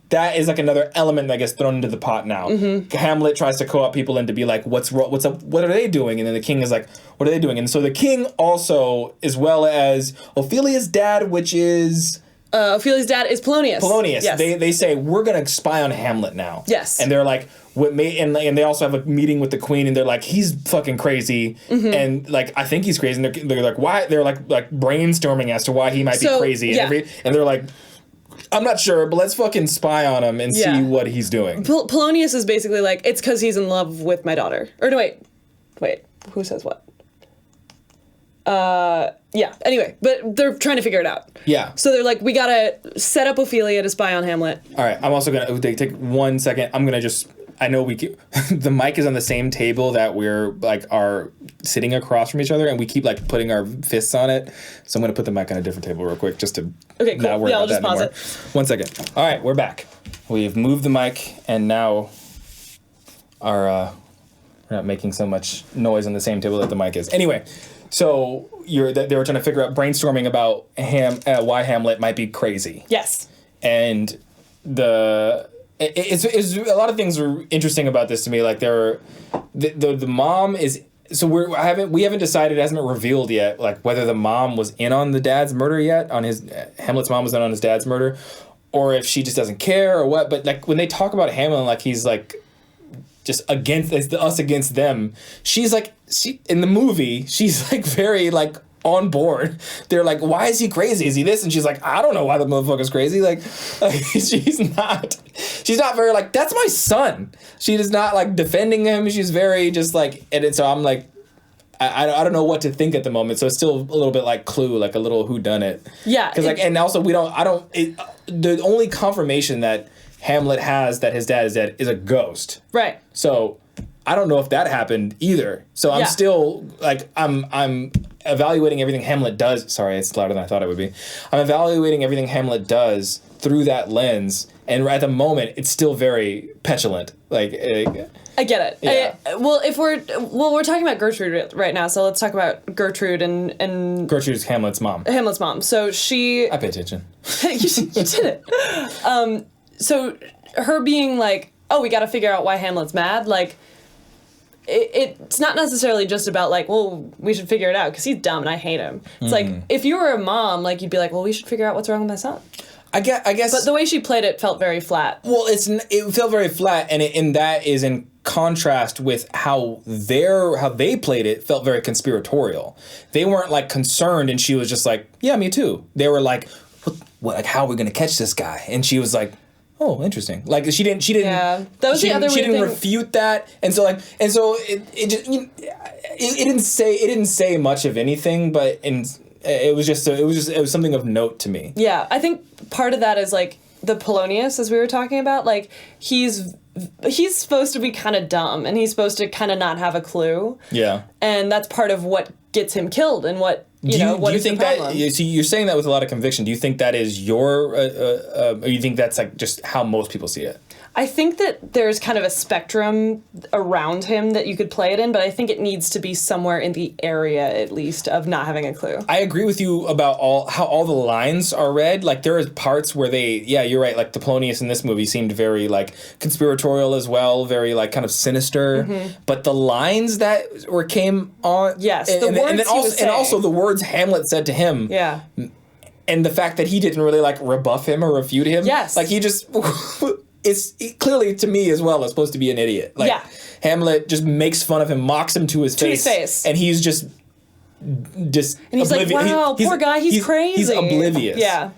that is like another element that gets thrown into the pot now. Mm-hmm. Hamlet tries to co-opt people and to be like, what's up? What are they doing? And then the king is like, what are they doing? And so the king also, as well as Ophelia's dad, which is... Ophelia's dad is Polonius. Polonius. Yes. They say, we're going to spy on Hamlet now. Yes. And they're like... And they also have a meeting with the queen, and they're like, he's fucking crazy, and like I think he's crazy. And they're like, why? They're like brainstorming as to why he might be crazy, and they're like, I'm not sure, but let's fucking spy on him and see what he's doing. Polonius is basically like, it's because he's in love with my daughter. Or no, wait, who says what? Yeah. Anyway, but they're trying to figure it out. Yeah. So they're like, we gotta set up Ophelia to spy on Hamlet. All right. I'm also gonna take 1 second. I'm gonna just. I know we keep, the mic is on the same table that we're like are sitting across from each other, and we keep like putting our fists on it. So I'm gonna put the mic on a different table real quick just to not worry about that anymore. I'll just pause it. 1 second. All right, we're back. We've moved the mic, and now we're not making so much noise on the same table that the mic is. Anyway, so they were trying to figure out brainstorming about why Hamlet might be crazy. Yes. And it's a lot of things are interesting about this to me. Like the mom is we haven't decided, it hasn't been revealed yet, like whether the mom was in on the dad's murder yet, Hamlet's mom was in on his dad's murder, or if she just doesn't care or what. But like when they talk about Hamlet, like he's like just against us against them. She's like in the movie she's like very like on board. They're like, why is he crazy? Is he this? And she's like, I don't know why the motherfucker's crazy. Like she's not very like, that's my son. She is not like defending him. She's very just like, and so I'm like, I don't know what to think at the moment. So it's still a little bit like Clue, like a little whodunit. Yeah. Because like, and also the only confirmation that Hamlet has that his dad is dead is a ghost. Right. So I don't know if that happened either. So I'm still like, I'm evaluating everything Hamlet does. Sorry, it's louder than I thought it would be. I'm evaluating everything Hamlet does through that lens, and at the moment, it's still very petulant. Like, I get it. Yeah. We're talking about Gertrude right now, so let's talk about Gertrude and Gertrude's Hamlet's mom. Hamlet's mom. So she. I pay attention. you did it. So her being like, oh, we got to figure out why Hamlet's mad. Like. It's not necessarily just about like, well, we should figure it out because he's dumb and I hate him. It's like, if you were a mom, like you'd be like, well, we should figure out what's wrong with my son. I guess. But the way she played it felt very flat. Well, it felt very flat, and that is in contrast with how they played it. Felt very conspiratorial. They weren't like concerned, and she was just like, yeah, me too. They were like, what like, how are we gonna catch this guy? And she was like, oh, interesting. Like she didn't. Yeah, that was the other. She didn't refute that, and so it just it didn't say much of anything, but it was something of note to me. Yeah, I think part of that is like the Polonius, as we were talking about. Like he's supposed to be kind of dumb, and he's supposed to kind of not have a clue. Yeah, and that's part of what gets him killed, and what. Do you think that? You're saying that with a lot of conviction. Do you think that is or you think that's like just how most people see it? I think that there's kind of a spectrum around him that you could play it in, but I think it needs to be somewhere in the area, at least, of not having a clue. I agree with you about how all the lines are read. Like, there is parts where you're right, like, the Polonius in this movie seemed very, like, conspiratorial as well, very, like, kind of sinister. Mm-hmm. But the lines that came on... Yes, and also the words Hamlet said to him... Yeah. And the fact that he didn't really, like, rebuff him or refute him. Yes. Like, he just... It's clearly, to me as well, is supposed to be an idiot. Like, Hamlet just makes fun of him, mocks him to his face. And he's just and he's like, wow, poor guy, he's crazy. He's oblivious. Yeah.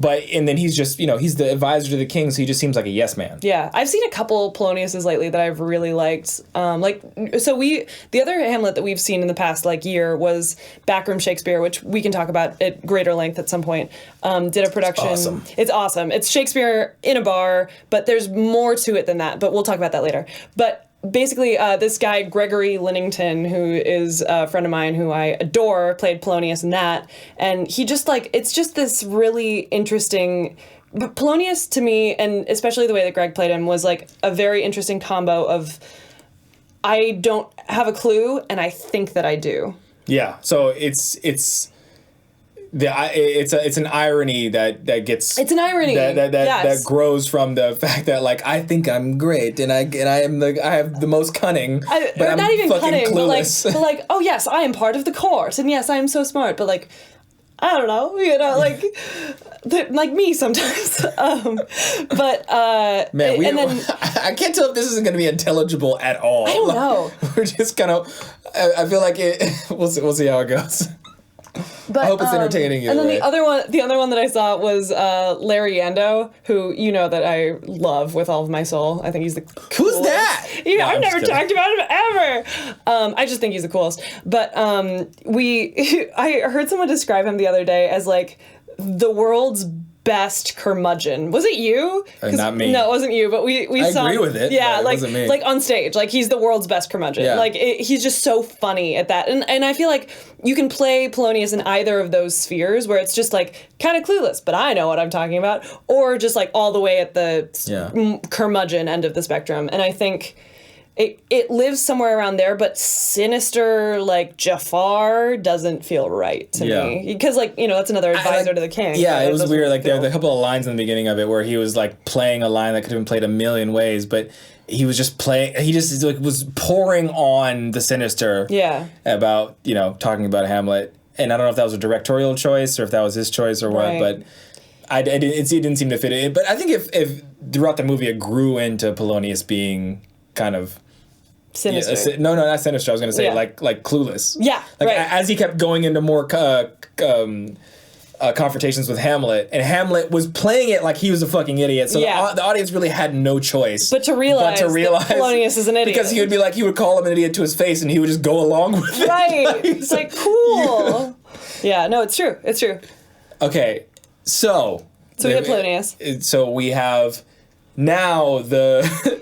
And then he's just, he's the advisor to the king, so he just seems like a yes man. Yeah. I've seen a couple Poloniuses lately that I've really liked. The other Hamlet that we've seen in the past, like, year was Backroom Shakespeare, which we can talk about at greater length at some point. Did a production. It's awesome. It's awesome. It's Shakespeare in a bar, but there's more to it than that. But we'll talk about that later. But basically, this guy, Gregory Linnington, who is a friend of mine who I adore, played Polonius in that. And he just, like, it's just this really interesting... But Polonius, to me, and especially the way that Greg played him, was, like, a very interesting combo of I don't have a clue, and I think that I do. Yeah, so it's an irony that gets... It's an irony. That grows from the fact that, like, I think I'm great and I have the most cunning, but I'm not even fucking cunning, clueless. but like, oh yes, I am part of the court, and yes, I am so smart, but like, I don't know, you know, like, like me sometimes. But man, and then I can't tell if this isn't going to be intelligible at all. I don't know. We're just kind of. I feel like it. We'll see how it goes. But, I hope it's entertaining. And then way. the other one that I saw was Larry Yando, who you know that I love with all of my soul. I think he's the coolest. Who's that? You know, I've never talked about him ever. I just think he's the coolest. But I heard someone describe him the other day as like the world's best curmudgeon. Was it you? Not me. No, it wasn't you. But we I saw. agree with it. Yeah, but like it wasn't me. like on stage, like he's the world's best curmudgeon. Yeah. Like he's just so funny at that, and I feel like you can play Polonius in either of those spheres, where it's just like kind of clueless, but I know what I'm talking about, or just like all the way at the curmudgeon end of the spectrum. And I think it lives somewhere around there, but sinister like Jafar doesn't feel right to me, because like, you know, that's another advisor to the king. Yeah, it was weird. Like there were feel. a couple of lines in the beginning of it where he was like playing a line that could have been played a million ways, but he was just playing. He just like was pouring on the sinister. Yeah. About, you know, talking about Hamlet, and I don't know if that was a directorial choice or if that was his choice or what, Right. but it didn't seem to fit in. But I think if throughout the movie it grew into Polonius being kind of Sinister. No, not sinister. I was going to say like clueless. Yeah, like right. As he kept going into more confrontations with Hamlet, and Hamlet was playing it like he was a fucking idiot. So the audience really had no choice but to realize that Polonius is an idiot, because he would call him an idiot to his face, and he would just go along with it. Right. It's like cool. Yeah. No, it's true. It's true. Okay, so we have Polonius. So we have now the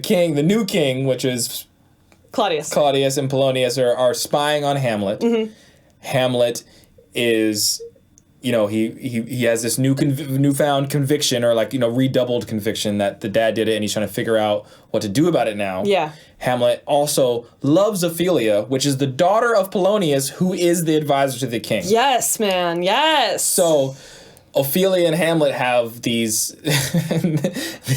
king, the new king, which is Claudius and Polonius are spying on Hamlet. Mm-hmm. Hamlet is, you know, he has this newfound conviction, or like, you know, redoubled conviction that the dad did it, and he's trying to figure out what to do about it now. Yeah. Hamlet also loves Ophelia, which is the daughter of Polonius, who is the advisor to the king. Yes, man. Yes. So Ophelia and Hamlet have these they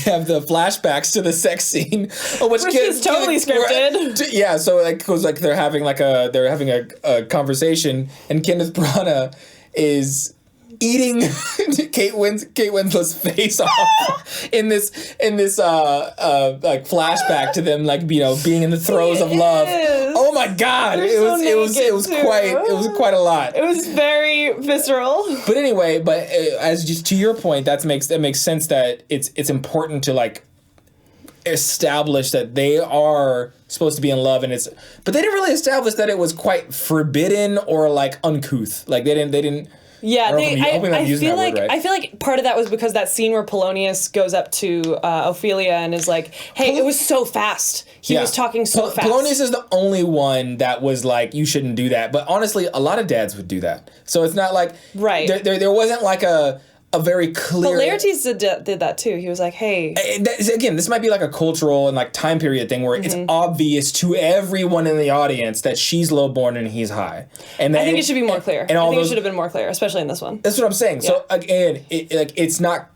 have the flashbacks to the sex scene, which is totally scripted. Yeah, so like it goes like they're having a conversation, and Kenneth Branagh is eating Kate Winslet's face off in this like flashback to them, like, you know, being in the throes of love. Oh my God, it was quite a lot. It was very visceral. But anyway, as just to your point, that makes sense that it's important to like establish that they are supposed to be in love, but they didn't really establish that it was quite forbidden or like uncouth. Like they didn't. Yeah, I feel like word, right? I feel like part of that was because that scene where Polonius goes up to Ophelia and is like, "Hey, it was so fast. He was talking so fast." Polonius is the only one that was like, "You shouldn't do that." But honestly, a lot of dads would do that. So it's not like there wasn't like a very clear. But Laertes did that too. He was like, "Hey." Again, this might be like a cultural and like time period thing where it's obvious to everyone in the audience that she's lowborn and he's high. And I think it should be more clear. I think it should have been more clear, especially in this one. That's what I'm saying. Yeah. So again, it's not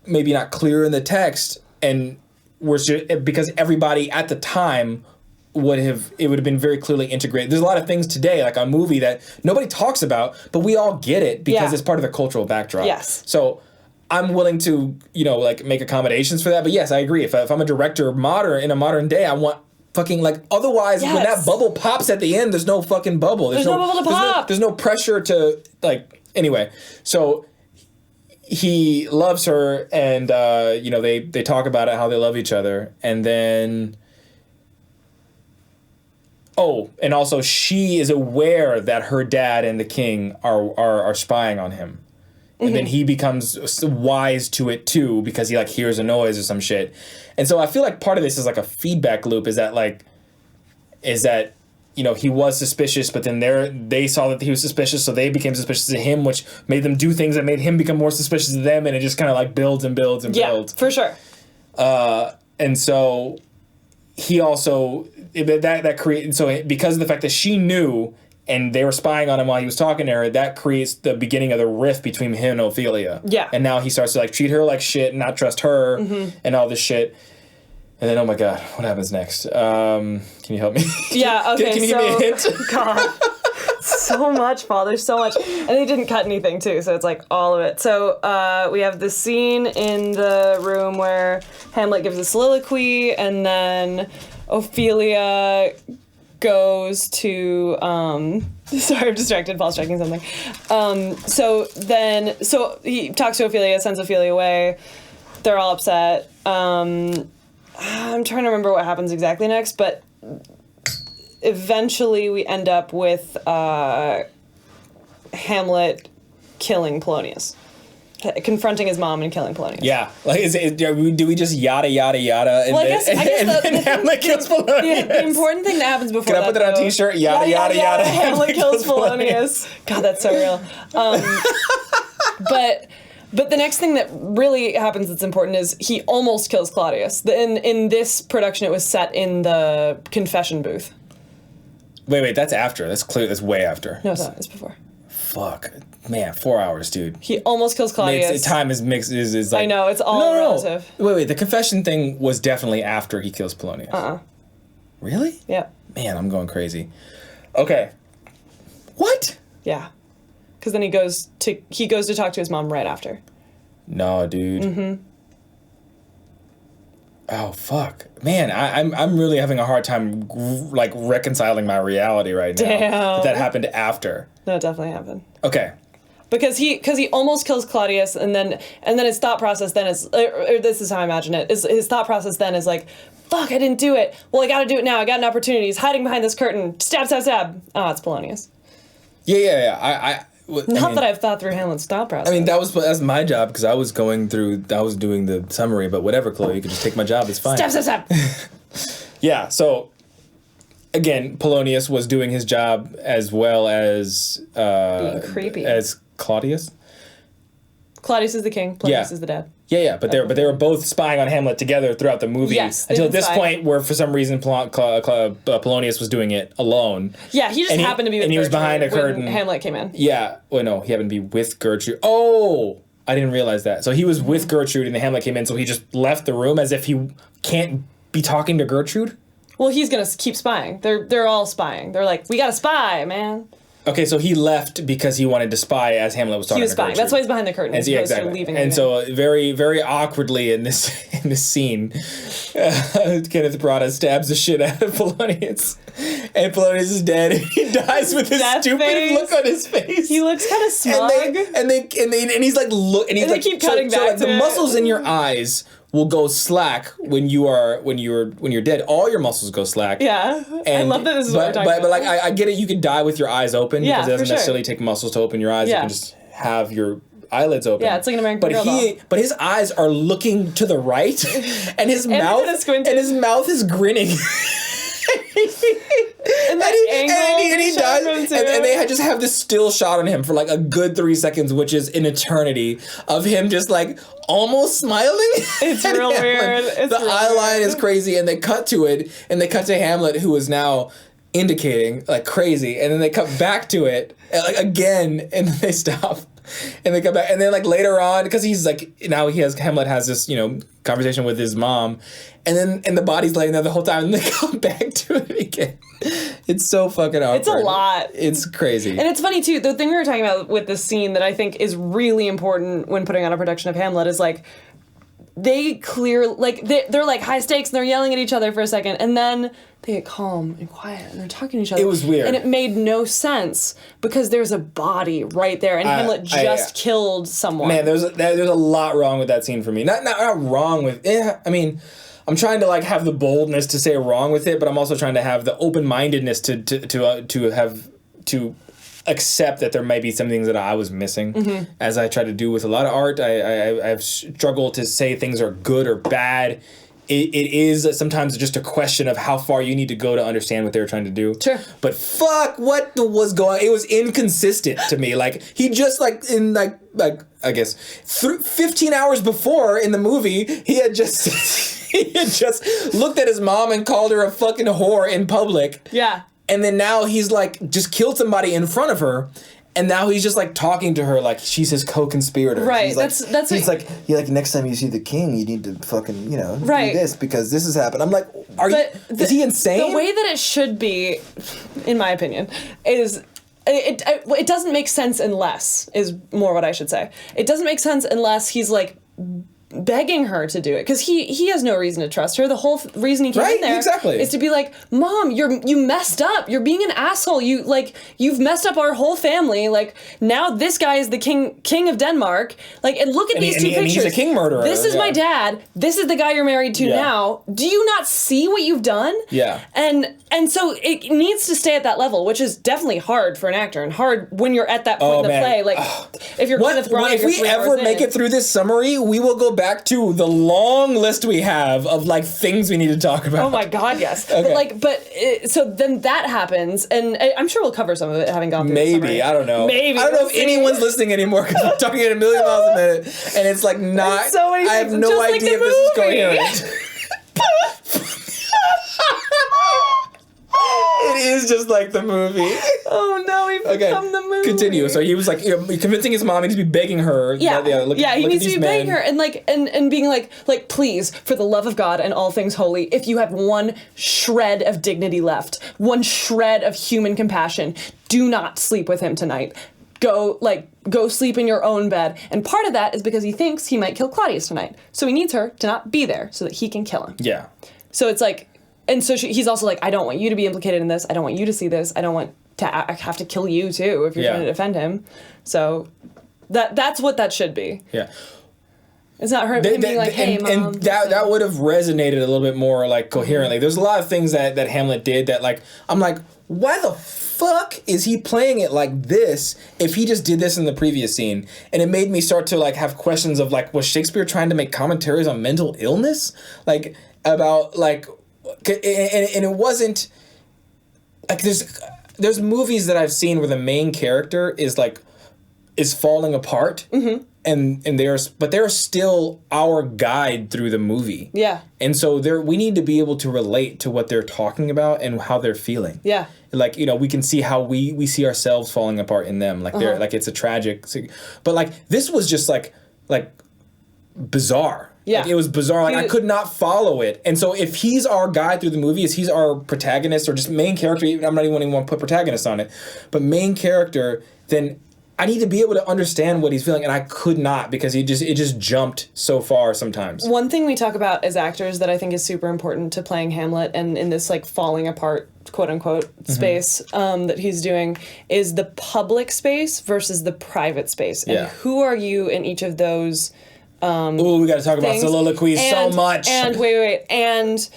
clear in the text, and because everybody at the time would have been very clearly integrated. There's a lot of things today, like a movie that nobody talks about, but we all get it because it's part of the cultural backdrop. Yes. So I'm willing to, you know, like make accommodations for that. But yes, I agree. If I'm a director in a modern day, I want fucking like, otherwise when that bubble pops at the end, there's no fucking bubble. There's no bubble to pop. There's no pressure to like, anyway. So he loves her, and you know, they talk about it, how they love each other. And then and also she is aware that her dad and the king are spying on him. and then he becomes wise to it too because he like hears a noise or some shit. And so I feel like part of this is like a feedback loop. Is that you know, he was suspicious, but then they saw that he was suspicious, so they became suspicious of him, which made them do things that made him become more suspicious of them, and it just kind of like builds and builds and builds. Yeah, for sure. And so he also that created, so because of the fact that she knew and they were spying on him while he was talking to her, that creates the beginning of the rift between him and Ophelia. Yeah. And now he starts to like treat her like shit and not trust her and all this shit. And then, oh my God, what happens next? Can you help me? Yeah, okay, Can you give me a hint? God, so much, Paul. There's so much. And they didn't cut anything, too, so it's like all of it. So we have the scene in the room where Hamlet gives a soliloquy, and then Ophelia goes to... sorry, I'm distracted. Paul's checking something. So he talks to Ophelia, sends Ophelia away. They're all upset. I'm trying to remember what happens exactly next, but eventually we end up with Hamlet killing Polonius, confronting his mom and killing Polonius. Yeah, like do we just yada yada yada? And well, I guess then Hamlet kills Polonius. The important thing that happens before. Can I put that on a T-shirt? Yada yada yada. Hamlet kills Polonius. God, that's so real. But the next thing that really happens that's important is he almost kills Claudius. In this production, it was set in the confession booth. Wait, that's after. That's clear. That's way after. No, it's not. It's before. Fuck. Man, 4 hours, dude. He almost kills Claudius. Time is mixed. Is like, I know, it's all relative. Wait. The confession thing was definitely after he kills Polonius. Really? Yeah. Man, I'm going crazy. Okay. What? Yeah. Because then he goes to talk to his mom right after. No, dude. Oh fuck, man! I'm really having a hard time like reconciling my reality right now. Damn. That happened after. No, it definitely happened. Okay. Because he almost kills Claudius, and then his thought process then is, or this is how I imagine it, is his thought process then is like, fuck, I didn't do it. Well, I got to do it now. I got an opportunity. He's hiding behind this curtain. Stab, stab, stab. Oh, it's Polonius. Yeah. Not that I've thought through Hamlet's thought process. I mean, that's my job because I was doing the summary, but whatever, Chloe, you could just take my job. It's fine. Stab. Yeah. So again, Polonius was doing his job as well as being creepy as Claudius. Claudius is the king. Polonius is the dad. Yeah, but they were both spying on Hamlet together throughout the movie. Yes, until at this point, where for some reason Polonius was doing it alone. Yeah, he just happened to be with Gertrude, and he was behind a curtain. Hamlet came in. Yeah, well, no, he happened to be with Gertrude. Oh, I didn't realize that. So he was with Gertrude, and then Hamlet came in. So he just left the room as if he can't be talking to Gertrude. Well, he's gonna keep spying. They're all spying. They're like, we gotta spy, man. Okay, so he left because he wanted to spy as Hamlet was talking. He was to spying. Gertrude. That's why he's behind the curtain. Yeah, exactly. Leaving and so very, very awkwardly in this scene, Kenneth Branagh stabs the shit out of Polonius, and Polonius is dead. And he dies with this stupid look on his face. He looks kind of smug. And he's like look, and he's like keep cutting back like to the it. muscles in your eyes will go slack when you're dead. All your muscles go slack. Yeah, I love that this is what we're talking about. But like I get it. You can die with your eyes open because it doesn't for necessarily take muscles to open your eyes. You can just have your eyelids open. Yeah, it's like an American Girl doll. But his eyes are looking to the right, and his mouth is grinning. And he dies, and they just have this still shot on him for like a good 3 seconds, which is an eternity of him just like almost smiling. It's real weird. The eye line is crazy, and they cut to it, and they cut to Hamlet, who is now indicating like crazy, and then they cut back to it like again, and then they stop. And they come back, and then like later on, because he's like Hamlet has this conversation with his mom, and the body's laying there the whole time, and they come back to it again. It's so fucking awkward. It's a lot. It's crazy. And it's funny too. The thing we were talking about with this scene that I think is really important when putting on a production of Hamlet is like they're like high stakes and they're yelling at each other for a second, and then they get calm and quiet and they're talking to each other. It was weird. And it made no sense because there's a body right there, and Hamlet just killed someone. Man, there's a lot wrong with that scene for me. Not wrong with it. I mean, I'm trying to like have the boldness to say wrong with it, but I'm also trying to have the open-mindedness to accept that there might be some things that I was missing. As I try to do with a lot of art, I've struggled to say things are good or bad. It is sometimes just a question of how far you need to go to understand what they were trying to do. Sure. But fuck, what was going? It was inconsistent to me. Like he just like in like I guess 15 hours before in the movie, he had just he had just looked at his mom and called her a fucking whore in public. Yeah. And then now he's like just killed somebody in front of her. And now he's just like talking to her like she's his co-conspirator. Right. He's That's he's like next time you see the king, you need to fucking do Right. this because this has happened. I'm like, is he insane? The way that it should be, in my opinion, is it doesn't make sense unless is more what I should say. It doesn't make sense unless he's like begging her to do it because he has no reason to trust her. The whole reason he came in there is to be like, Mom, you messed up. You're being an asshole. You've messed up our whole family. Like now this guy is the king of Denmark. Like and look at these two pictures. He's a king murderer. This is my dad. This is the guy you're married to now. Do you not see what you've done? Yeah. And so it needs to stay at that level, which is definitely hard for an actor and hard when you're at that point in the play. Like if you're Kenneth Branagh, if we ever make it through this summary, we will go back to the long list we have of like things we need to talk about. Oh my God, yes. Okay. So then that happens, and I'm sure we'll cover some of it having gone through the summary. I don't know. Maybe. I don't know if anyone's listening anymore because we're talking at a million miles a minute, and it's like not. So many I have things, no just idea like if this is coherent. It is just like the movie. Oh no, we've become the movie. Continue. So he was like, convincing his mom, he needs to be begging her. Yeah, look he needs to be begging her men. and being like, please, for the love of God and all things holy, if you have one shred of dignity left, one shred of human compassion, do not sleep with him tonight. Go sleep in your own bed. And part of that is because he thinks he might kill Claudius tonight. So he needs her to not be there so that he can kill him. Yeah. So it's like, and so he's also like, I don't want you to be implicated in this. I don't want you to see this. I don't want to have to kill you too if you're trying to defend him. So that's what that should be. Yeah. It's not him being like, hey, Mom. And that would have resonated a little bit more like coherently. There's a lot of things that Hamlet did that like, I'm like, why the fuck is he playing it like this if he just did this in the previous scene? And it made me start to like have questions of like, was Shakespeare trying to make commentaries on mental illness? Like about like, and it wasn't like there's movies that I've seen where the main character is falling apart, and they're still our guide through the movie. Yeah. And so we need to be able to relate to what they're talking about and how they're feeling. Yeah. Like, we can see how we see ourselves falling apart in them. Like they're like it's a tragic, but like this was just like bizarre. Yeah. Like, it was bizarre. Like, I could not follow it. And so if he's our guide through the movie, he's our protagonist or just main character, I'm not even want to put protagonist on it, but main character, then I need to be able to understand what he's feeling, and I could not because it just jumped so far sometimes. One thing we talk about as actors that I think is super important to playing Hamlet and in this like falling apart, quote unquote, space that he's doing is the public space versus the private space. And who are you in each of those we got to talk about soliloquies so much. And wait. And,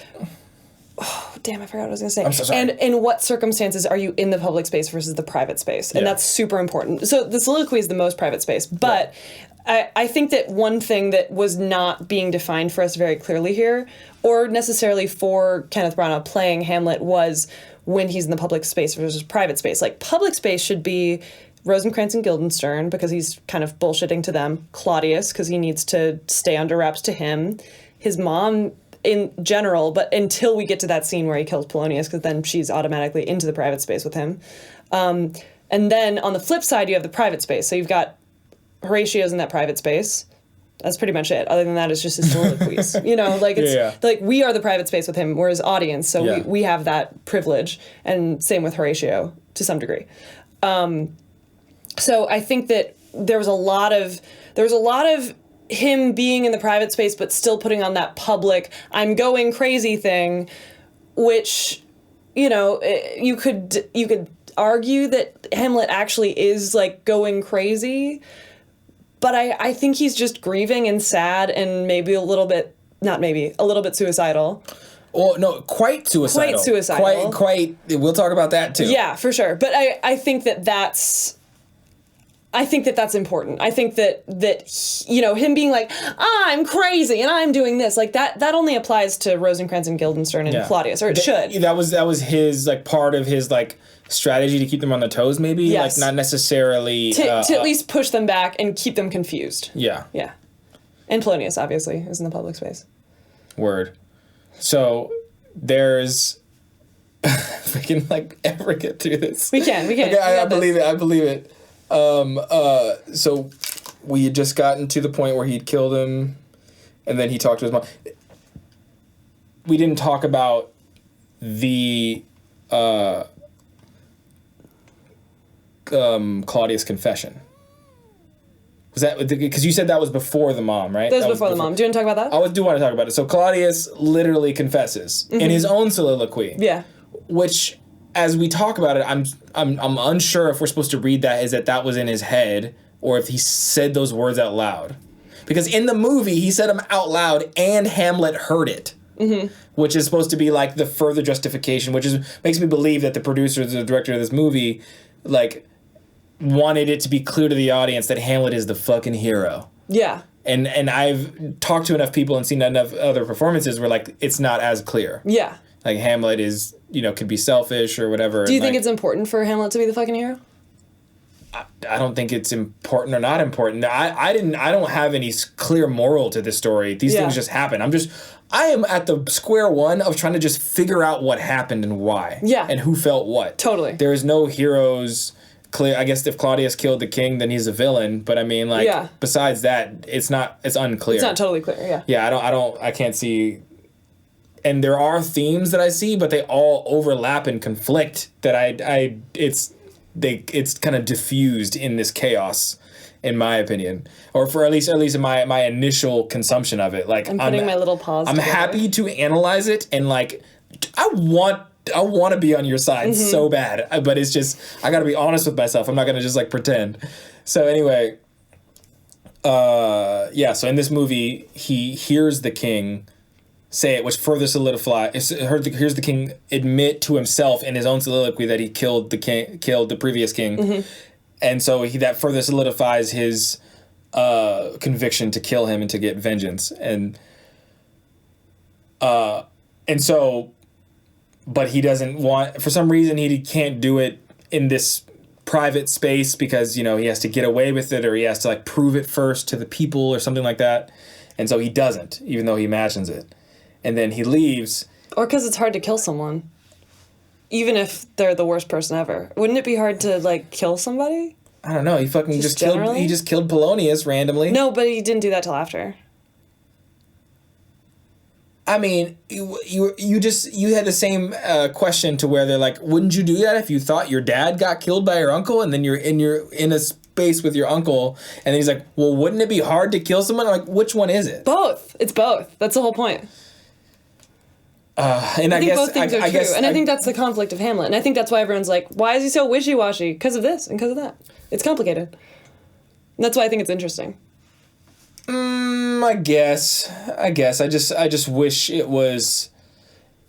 oh, damn, I forgot what I was going to say. I'm so sorry. And in what circumstances are you in the public space versus the private space? And that's super important. So the soliloquy is the most private space. But I think that one thing that was not being defined for us very clearly here, or necessarily for Kenneth Branagh playing Hamlet, was when he's in the public space versus private space. Like, public space should be Rosencrantz and Guildenstern, because he's kind of bullshitting to them. Claudius, because he needs to stay under wraps to him. His mom in general, but until we get to that scene where he kills Polonius, because then she's automatically into the private space with him. And then on the flip side, you have the private space. So you've got Horatio's in that private space. That's pretty much it. Other than that, it's just his soliloquies. It's like we are the private space with him. We're his audience, so we have that privilege. And same with Horatio to some degree. So I think that there was a lot of him being in the private space, but still putting on that public, I'm going crazy thing, which, you could argue that Hamlet actually is like going crazy, but I think he's just grieving and sad and maybe a little bit suicidal. Well, no, quite suicidal. Quite suicidal. Quite. We'll talk about that too. Yeah, for sure. But I think that's important. I think that you know, him being like, I'm crazy and I'm doing this, like that only applies to Rosencrantz and Guildenstern and Claudius, or it should. That was his like part of his like strategy to keep them on their toes, maybe. Yes. Like not necessarily to at least push them back and keep them confused. Yeah. Yeah. And Polonius obviously is in the public space. Word. So there's we can like ever get through this. We can. Okay, I believe it. So we had just gotten to the point where he'd killed him, and then he talked to his mom. We didn't talk about the Claudius confession. Was that because you said that was before the mom, right? That was before the mom. Do you want to talk about that? I do want to talk about it. So Claudius literally confesses in his own soliloquy. Yeah. Which, as we talk about it, I'm unsure if we're supposed to read that was in his head or if he said those words out loud. Because in the movie, he said them out loud and Hamlet heard it. Mm-hmm. Which is supposed to be like the further justification, which makes me believe that the producer, the director of this movie, like, wanted it to be clear to the audience that Hamlet is the fucking hero. Yeah. And I've talked to enough people and seen enough other performances where, like, it's not as clear. Yeah. Like, Hamlet is, could be selfish or whatever. Do you think it's important for Hamlet to be the fucking hero? I don't think it's important or not important. I don't have any clear moral to this story. These things just happen. I am at the square one of trying to just figure out what happened and why. Yeah. And who felt what. Totally. There is no heroes clear. I guess if Claudius killed the king, then he's a villain. But I mean, like, besides that, it's unclear. It's not totally clear, yeah. Yeah, I can't see. And there are themes that I see, but they all overlap and conflict that it's kind of diffused in this chaos, in my opinion, or for at least in my initial consumption of it. Like, I'm putting my little pause. I'm together. Happy to analyze it, and like, I want to be on your side so bad, but it's just I got to be honest with myself. I'm not gonna just like pretend. So anyway, So in this movie, he hears the king say it, which further solidifies. Here's the king admit to himself in his own soliloquy that he killed the previous king, and so that further solidifies his conviction to kill him and to get vengeance, and so, but he doesn't want, for some reason he can't do it in this private space because he has to get away with it, or he has to like prove it first to the people or something like that, and so he doesn't, even though he imagines it. And then he leaves. Or because it's hard to kill someone. Even if they're the worst person ever. Wouldn't it be hard to, like, kill somebody? I don't know. He fucking just killed Polonius randomly. No, but he didn't do that till after. I mean, you had the same question to where they're like, wouldn't you do that if you thought your dad got killed by your uncle, and then you're in a space with your uncle, and then he's like, well, wouldn't it be hard to kill someone? I'm like, which one is it? Both. It's both. That's the whole point. And I think both things are true, and I think that's the conflict of Hamlet, and I think that's why everyone's like, why is he so wishy-washy? Because of this and because of that. It's complicated. And that's why I think it's interesting. I guess. I just wish it was,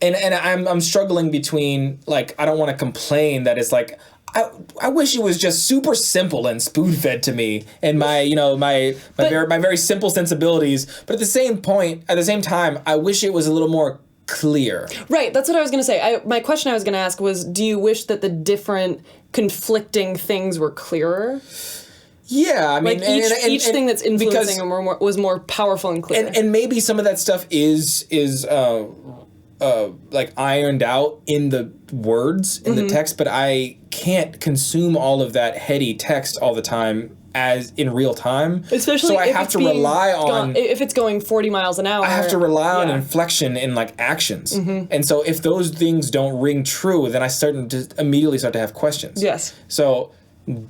and I'm struggling between, like, I don't want to complain that it's like, I wish it was just super simple and spoon-fed to me and my very simple sensibilities, but at the same time, I wish it was a little more clear. Right, that's what I was going to say. My question I was going to ask was, do you wish that the different conflicting things were clearer? Yeah, I mean, like each thing that's influencing him was more powerful and clear. And maybe some of that stuff is like ironed out in the words in the text, but I can't consume all of that heady text all the time as in real time. Especially so I have to rely on if it's going 40 miles an hour. I have to rely on inflection in like actions. And so if those things don't ring true, then I immediately start to have questions. Yes. So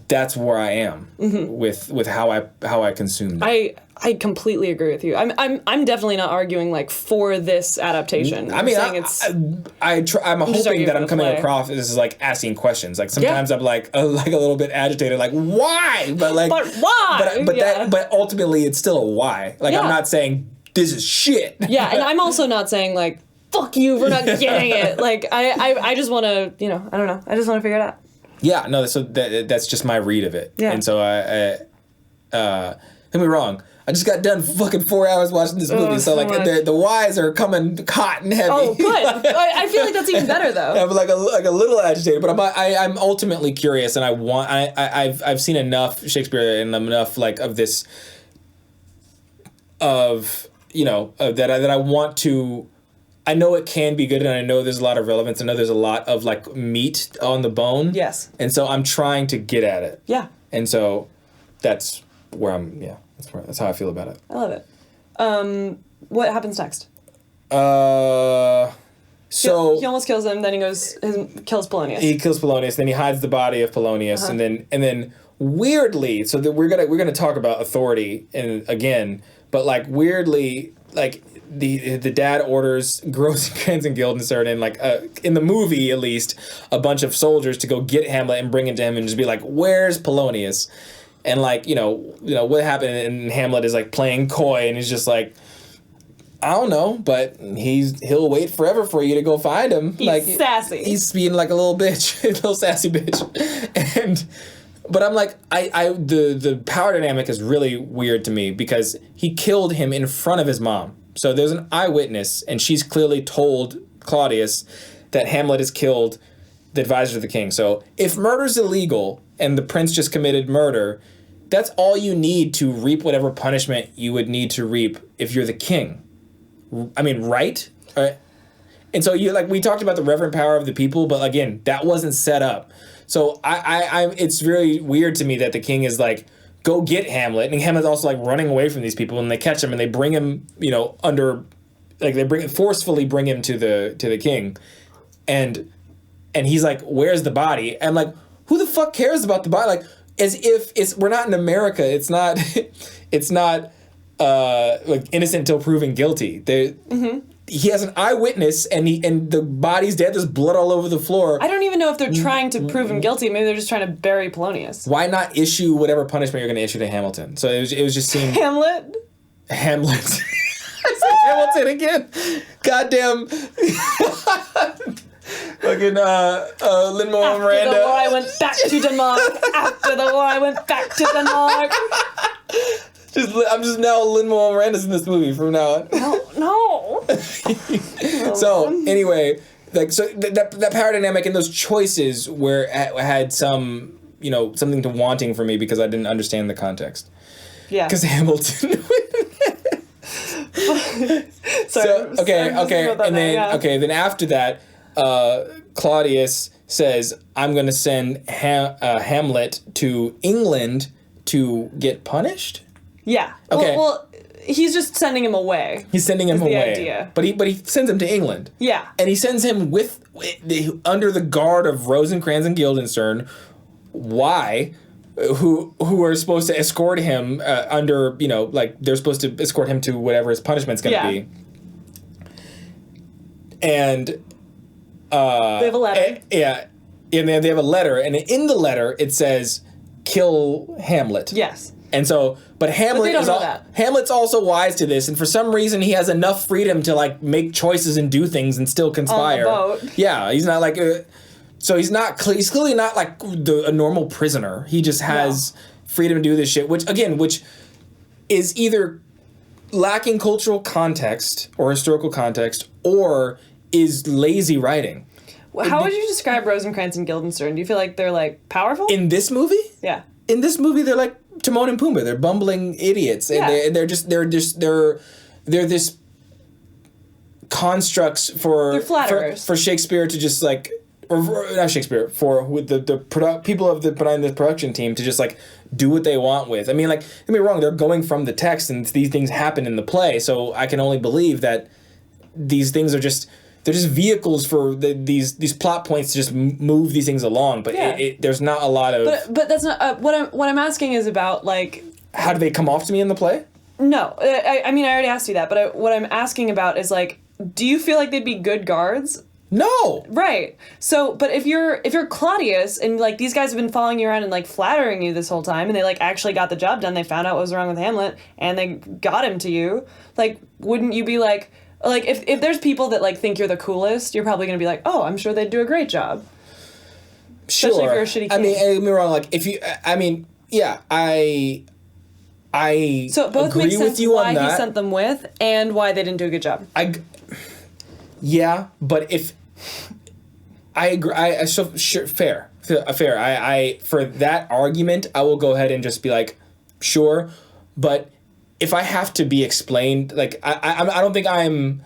that's where I am with how I consume it. I completely agree with you. I'm definitely not arguing like for this adaptation. I mean, I'm hoping that I'm coming across as like asking questions. Like sometimes I'm like a little bit agitated, like why? But like, but why? But ultimately it's still a why. Like I'm not saying this is shit. Yeah, and I'm also not saying like fuck you for not getting it. Like, I just want to, I don't know. I just want to figure it out. Yeah, no, so that's just my read of it. Yeah. And so don't get me wrong, I just got done fucking 4 hours watching this movie, so like the whys are coming hot and heavy. Oh, good. I feel like that's even better though. I'm like a little agitated, but I'm ultimately curious, and I've seen enough Shakespeare and enough like of this that I want to. I know it can be good, and I know there's a lot of relevance. I know there's a lot of like meat on the bone. Yes. And so I'm trying to get at it. Yeah. And so that's where I'm. Yeah. That's how I feel about it. I love it. What happens next? So he almost kills him. Then kills Polonius. He kills Polonius. Then he hides the body of Polonius, and then weirdly, so that we're gonna talk about authority again, but like weirdly, like the dad orders Rosencrantz and Guildenstern and like in the movie at least a bunch of soldiers to go get Hamlet and bring it to him and just be like, where's Polonius? And like, what happened, and Hamlet is like playing coy, and he's just like, I don't know, but he'll wait forever for you to go find him. He's sassy. He's being like a little bitch, a little sassy bitch. But I'm like, the power dynamic is really weird to me because he killed him in front of his mom. So there's an eyewitness, and she's clearly told Claudius that Hamlet has killed the advisor of the king. So if murder's illegal and the prince just committed murder, that's all you need to reap whatever punishment you would need to reap if you're the king. I mean, right? And so we talked about the reverent power of the people, but again, that wasn't set up. So it's very weird to me that the king is like, go get Hamlet, and Hamlet's also like running away from these people, and they catch him and they bring him, forcefully bring him to the king, and he's like, where's the body? And I'm like, who the fuck cares about the body? Like, as if we're not in America. It's not like innocent till proven guilty. He has an eyewitness, and the body's dead. There's blood all over the floor. I don't even know if they're trying to prove him guilty. Maybe they're just trying to bury Polonius. Why not issue whatever punishment you're going to issue to Hamilton? So it was just seemed Hamlet. I said Hamilton again. Goddamn. Fucking Lin-Manuel Miranda. After the war, I went back to Denmark. After the war, I went back to Denmark. I'm just now Lin-Manuel Miranda's in this movie from now on. No. So anyway, like that power dynamic and those choices had some something to wanting for me because I didn't understand the context. Yeah. Because Hamilton. Sorry. Then after that, Claudius says, I'm going to send Hamlet to England to get punished? Yeah. Okay. Well, he's just sending him away. He's sending him away. The idea. But he sends him to England. Yeah. And he sends him under the guard of Rosencrantz and Guildenstern. Why? Who are supposed to escort him under, they're supposed to escort him to whatever his punishment's going to be. And they have a letter. And they have a letter, and in the letter it says, "Kill Hamlet." Yes. And so, but Hamlet's also wise to this, and for some reason he has enough freedom to make choices and do things and still conspire. On the boat. Yeah, he's not so he's not. He's clearly not like a normal prisoner. He just has freedom to do this shit, which is either lacking cultural context or historical context, or is lazy writing. How would you describe Rosencrantz and Guildenstern? Do you feel like they're powerful? In this movie? Yeah. In this movie, they're like Timon and Pumbaa. They're bumbling idiots, and they're this constructs for Shakespeare to just or not Shakespeare, for the people behind the production team to just do what they want with. I mean, don't get me wrong, they're going from the text, and these things happen in the play. So I can only believe that these things are just. They're just vehicles for these plot points to just move these things along, but there's not a lot of. But that's not what I'm asking is about how do they come off to me in the play? No, I mean I already asked you that, but what I'm asking about is do you feel like they'd be good guards? No. Right. So, but if you're Claudius and these guys have been following you around and flattering you this whole time, and they actually got the job done, they found out what was wrong with Hamlet, and they got him to you, wouldn't you be Like, if there's people that, like, think you're the coolest, you're probably going to be like, oh, I'm sure they'd do a great job. Sure. Especially if you're a shitty king. I mean, don't get me wrong, like, if you, I mean, yeah, I so it both agree makes sense with you why on that. he sent them with and why they didn't do a good job. Yeah, but if I agree, fair. I for that argument, I will go ahead and just be like, sure. But if I have to be explained, like I don't think I'm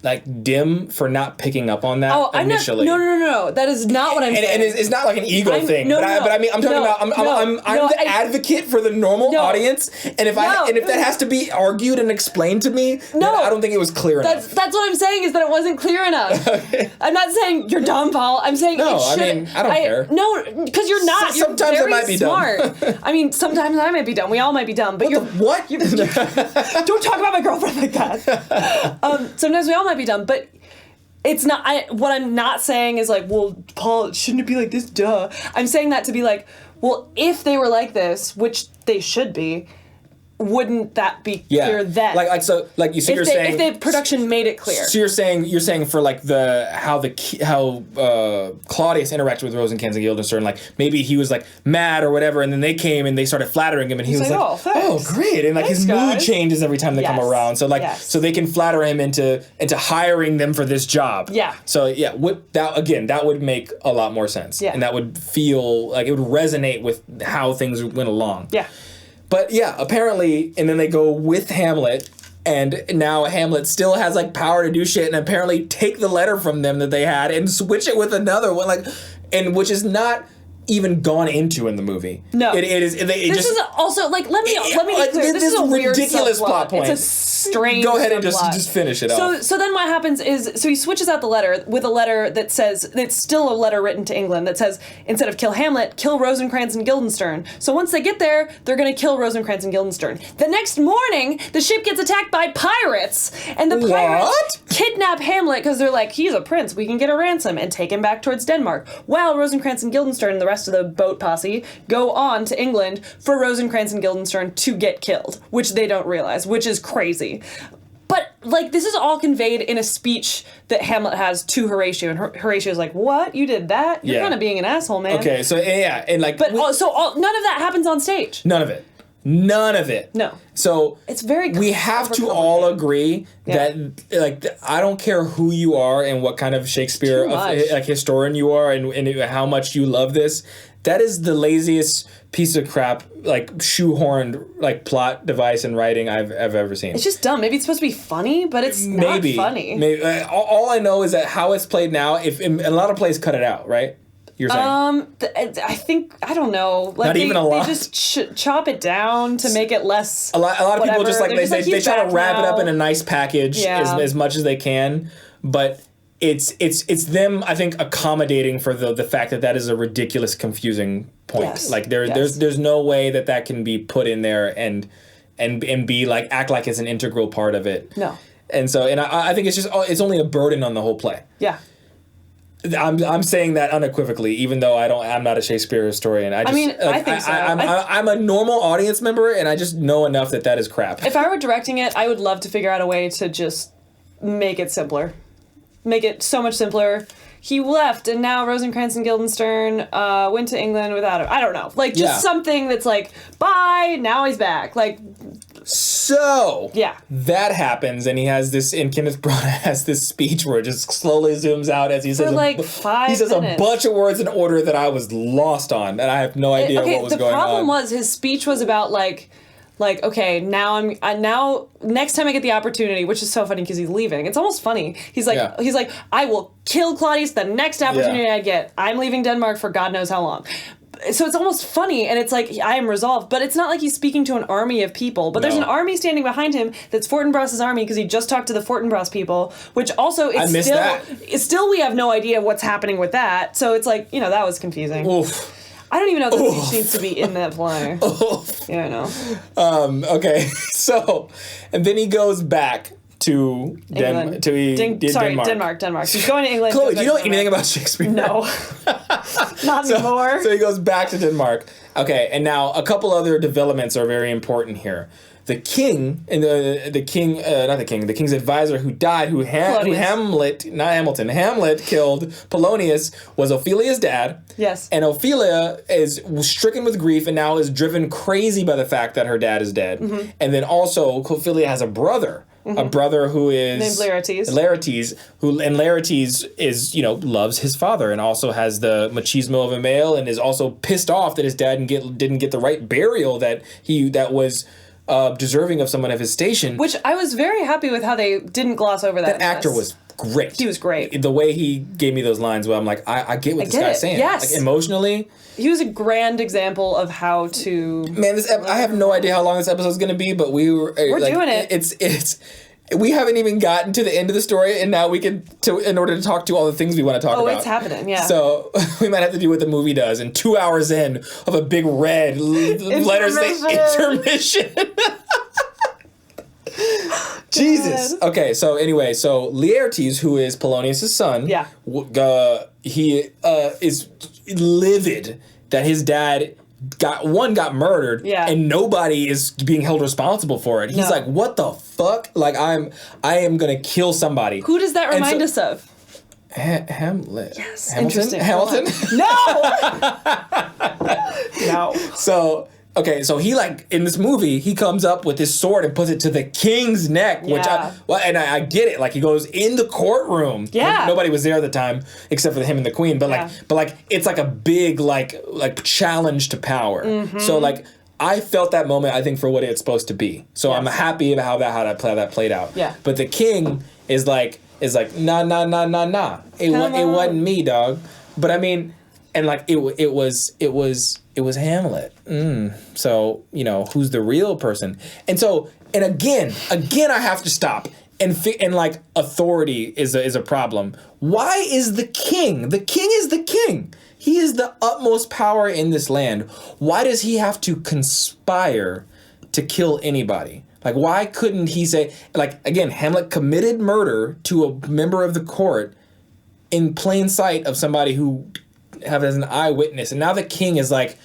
like dim for not picking up on that initially. No. That is not what I'm saying. And it's not like an ego thing. But I mean, I'm talking about I'm the advocate for the normal audience. And if that has to be argued and explained to me, then I don't think it was clear enough. That's what I'm saying is that it wasn't clear enough. Okay. I'm not saying you're dumb, Paul. I'm saying no. It should, I mean, I don't care. No, because you're not. Sometimes you're very I might be smart. dumb. I mean, sometimes I might be dumb. We all might be dumb. But what? Don't talk about my girlfriend like that. Sometimes we all might be dumb, but it's not. What I'm not saying is like, well, Paul, shouldn't it be like this? Duh. I'm saying that to be like, well, if they were like this, which they should be, wouldn't that be clear then? You're saying if the production made it clear. So you're saying for like how Claudius interacted with Rosencrantz and Guildenstern, like maybe he was like mad or whatever, and then they came and they started flattering him, and he was like, oh great, and like his mood changes every time they come around. So so they can flatter him into hiring them for this job. Yeah. So yeah, that would make a lot more sense. Yeah. And that would feel like it would resonate with how things went along. Yeah. But yeah, apparently, and then they go with Hamlet, and now Hamlet still has like power to do shit, and apparently take the letter from them that they had and switch it with another one, like, and which is not even gone into in the movie. No, it is. This is also like let me be clear. This is a weird ridiculous plot point. It's a strange. Go ahead and just finish it off. So then what happens is he switches out the letter with a letter that says it's still a letter written to England that says instead of kill Hamlet, kill Rosencrantz and Guildenstern. So once they get there, they're going to kill Rosencrantz and Guildenstern. The next morning, the ship gets attacked by pirates, and the pirates kidnap Hamlet because they're like, he's a prince, we can get a ransom and take him back towards Denmark. While Rosencrantz and Guildenstern and the rest of the boat posse go on to England for Rosencrantz and Guildenstern to get killed, which they don't realize, which is crazy. But, like, this is all conveyed in a speech that Hamlet has to Horatio, and Horatio's like, what? You did that? You're kind of being an asshole, man. Okay, so, yeah, and, like... But, none of that happens on stage. None of it. No. So... It's very... We have to all agree that, like, I don't care who you are and what kind of Shakespeare historian you are and how much you love this. That is the laziest piece of crap, like shoehorned, like plot device in writing I've ever seen. It's just dumb. Maybe it's supposed to be funny, but it's not funny. Maybe all I know is that how it's played now. If a lot of plays cut it out, right? You're saying? I think I don't know. Like not even a lot. They just chop it down to make it less. A lot of people just like they try to wrap it up in a nice package as much as they can, but. It's them, I think, accommodating for the fact that is a ridiculous, confusing point. Yes. Like there's no way that can be put in there and be like act like it's an integral part of it. No. And so I think it's only a burden on the whole play. Yeah. I'm saying that unequivocally, even though I'm not a Shakespeare historian. I think so. I'm a normal audience member, and I just know enough that is crap. If I were directing it, I would love to figure out a way to just make it simpler. Make it so much simpler. He left, and now Rosencrantz and Guildenstern went to England without him. I don't know. Like, just something that's like, bye, now he's back. Like... So... Yeah. That happens, and he has this... And Kenneth Branagh has this speech where it just slowly zooms out as he says... For like 5 minutes. He says a bunch of words in order that I was lost on, and I have no idea what was going on. The problem was his speech was about, like, okay, now next time I get the opportunity, which is so funny because he's leaving. It's almost funny. He's like, I will kill Claudius the next opportunity I get. I'm leaving Denmark for God knows how long. So it's almost funny, and it's like, I am resolved. But it's not like he's speaking to an army of people. But there's an army standing behind him that's Fortinbras' army because he just talked to the Fortinbras people, which also is still we have no idea what's happening with that. So it's like, that was confusing. Oof. I don't even know if the speech needs to be in that play. Yeah, I know. Okay, so, and then he goes back to Denmark. Denmark. He's going to England. Chloe, do you know anything about Shakespeare? No. Not anymore. So he goes back to Denmark. Okay, and now a couple other developments are very important here. the king and the king's advisor who died, who Hamlet killed Polonius, was Ophelia's dad. Yes. And Ophelia was stricken with grief and now is driven crazy by the fact that her dad is dead. Mm-hmm. And then also Ophelia has a brother. Mm-hmm. A brother who is named Laertes. Laertes is, loves his father and also has the machismo of a male and is also pissed off that his dad didn't get the right burial that was deserving of someone of his station. Which I was very happy with how they didn't gloss over that. That actor was great. He was great. The way he gave me those lines where I'm like, I get what this guy's saying. Yes. Like, emotionally. He was a grand example of how to... Man, I have no idea how long this episode is going to be, but we're doing it. It's we haven't even gotten to the end of the story, and now in order to talk to all the things we want to talk about. Oh, it's happening, yeah. So we might have to do what the movie does, and 2 hours in of a big red letters say intermission. Jesus. Okay, so anyway, Laertes, who is Polonius' son, he is livid that his dad got murdered, and nobody is being held responsible for it. He's like, what the fuck? Like, I am gonna kill somebody. Who does that remind us of? Hamlet. Yes. Hamilton? Interesting. Hamilton? No. So he in this movie, he comes up with his sword and puts it to the king's neck, which I get it. Like, he goes in the courtroom. Yeah. Nobody was there at the time except for him and the queen. But it's like a big like challenge to power. Mm-hmm. So I felt that moment, I think, for what it's supposed to be. So I'm happy about how that played out. Yeah. But the king is like nah. It wasn't me, dog. But I mean, and it was Hamlet. So, who's the real person? And so, and again, I have to stop. And authority is a problem. Why is the king? The king is the king. He is the utmost power in this land. Why does he have to conspire to kill anybody? Like, why couldn't he say, again, Hamlet committed murder to a member of the court in plain sight of somebody who have as an eyewitness, and now the king is like,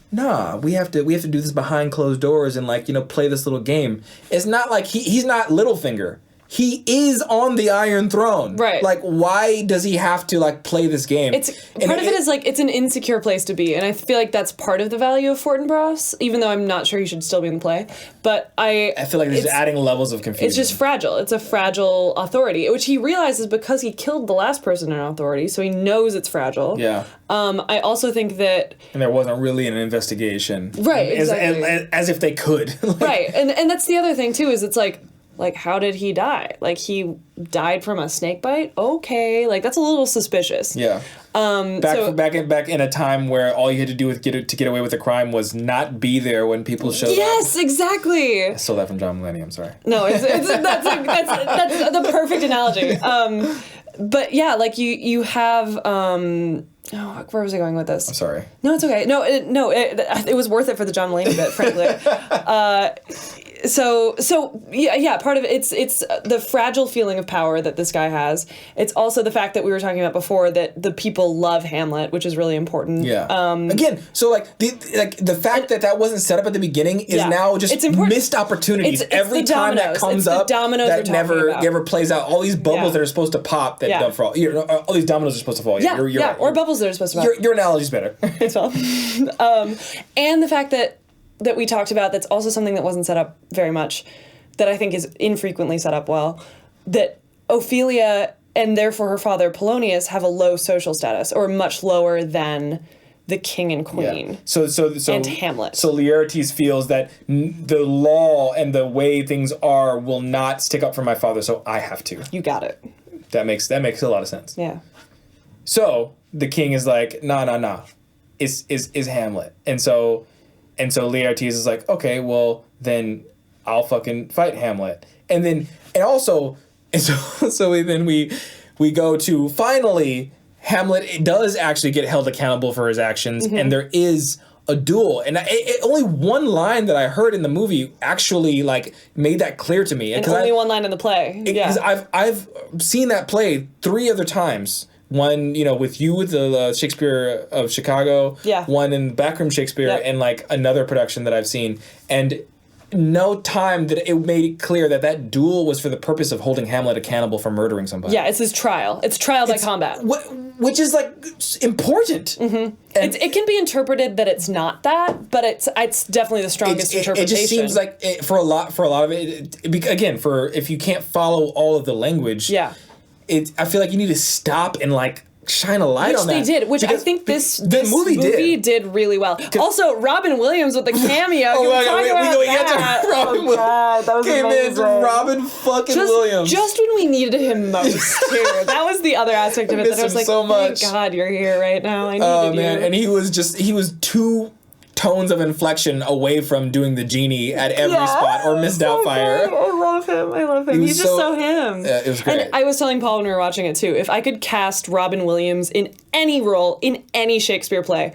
nah, we have to do this behind closed doors and play this little game. It's not like he's not Littlefinger. He is on the Iron Throne. Right. Like, why does he have to play this game? It's an insecure place to be, and I feel like that's part of the value of Fortinbras, even though I'm not sure he should still be in the play. But I feel like it's adding levels of confusion. It's just fragile. It's a fragile authority, which he realizes because he killed the last person in authority, so he knows it's fragile. Yeah. I also think that... And there wasn't really an investigation. Right, exactly. As if they could. Right, and that's the other thing, too, is it's like, how did he die? He died from a snake bite? Okay. That's a little suspicious. Yeah. Back in a time where all you had to do to get away with a crime was not be there when people showed up. Yes, exactly. I stole that from John Mulaney, I'm sorry. No, that's the perfect analogy. But yeah, you have where was I going with this? I'm sorry. No, it's okay. It was worth it for the John Mulaney bit, frankly. So part of it, it's the fragile feeling of power that this guy has. It's also the fact that we were talking about before that the people love Hamlet, which is really important. Yeah. Again, so the fact that wasn't set up at the beginning is now just missed opportunities. It's every time that comes up, that never plays out. All these bubbles that are supposed to pop that don't fall. All these dominoes are supposed to fall. You're right. Or bubbles that are supposed to pop. Your analogy's better. As well. And the fact that we talked about, that's also something that wasn't set up very much, that I think is infrequently set up well, that Ophelia and therefore her father Polonius have a low social status, or much lower than the king and queen. So and Hamlet. So Laertes feels that the law and the way things are will not stick up for my father, so I have to. You got it. That makes a lot of sense. Yeah. So the king is like, nah. Is Hamlet. And so Laertes is like, okay, well, then I'll fucking fight Hamlet. And then we go to, finally, Hamlet does actually get held accountable for his actions, and there is a duel. And only one line that I heard in the movie actually made that clear to me. And only one line in the play. Because I've seen that play 3 other times. One, with you with the Shakespeare of Chicago. Yeah. One in Backroom Shakespeare, and another production that I've seen. And no time that it made it clear that duel was for the purpose of holding Hamlet accountable for murdering somebody. Yeah, it's his trial. It's trial by combat. Which is like important. Mm-hmm. It can be interpreted that it's not that, but it's definitely the strongest interpretation. It just seems like for a lot of it, again, for if you can't follow all of the language, yeah, I feel like you need to stop and like shine a light on that. Which they did, which I think this movie did really well. Also, Robin Williams with the cameo. Robin God, that was came amazing. in, Robin fucking Williams. Just when we needed him most, too. That was the other aspect of it. That I was like, so much. Thank God you're here right now. I needed you. Oh, man. And he was 2 tones of inflection away from doing the genie at every spot or Miss Doubtfire. Good. I love him. He's just so him. Yeah, it was great. And I was telling Paul when we were watching it too, if I could cast Robin Williams in any role, in any Shakespeare play,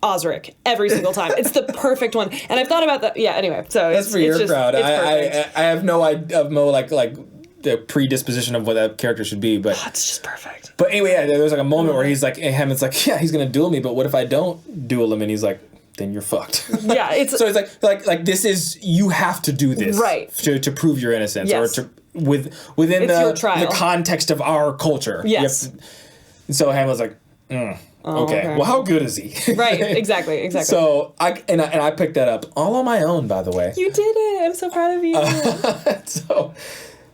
Osric, every single time. It's the perfect one. And I've thought about that. Yeah, anyway. So that's for your crowd. I have no idea of like the predisposition of what that character should be, but it's just perfect. But anyway, yeah, there was like a moment where he's like, Hamlet's like, yeah, he's gonna duel me, but what if I don't duel him? And he's like, then you're fucked. Yeah, it's so it's like this is, you have to do this, right, to prove your innocence, or to within the context of our culture. Yes. So Hamlet's like, okay. Well, how good is he? Right. Exactly. So I picked that up all on my own, by the way. You did it. I'm so proud of you.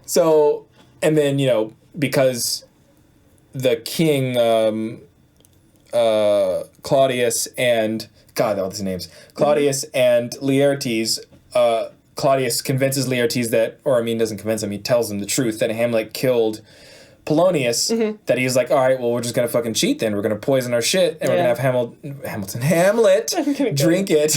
So and then because the king Claudius and God, what are his names? Claudius and Laertes. Claudius convinces Laertes doesn't convince him. He tells him the truth that Hamlet killed Polonius. Mm-hmm. That he's like, all right, well, we're just gonna fucking cheat then. We're gonna poison our shit, and we're gonna have Hamlet drink it,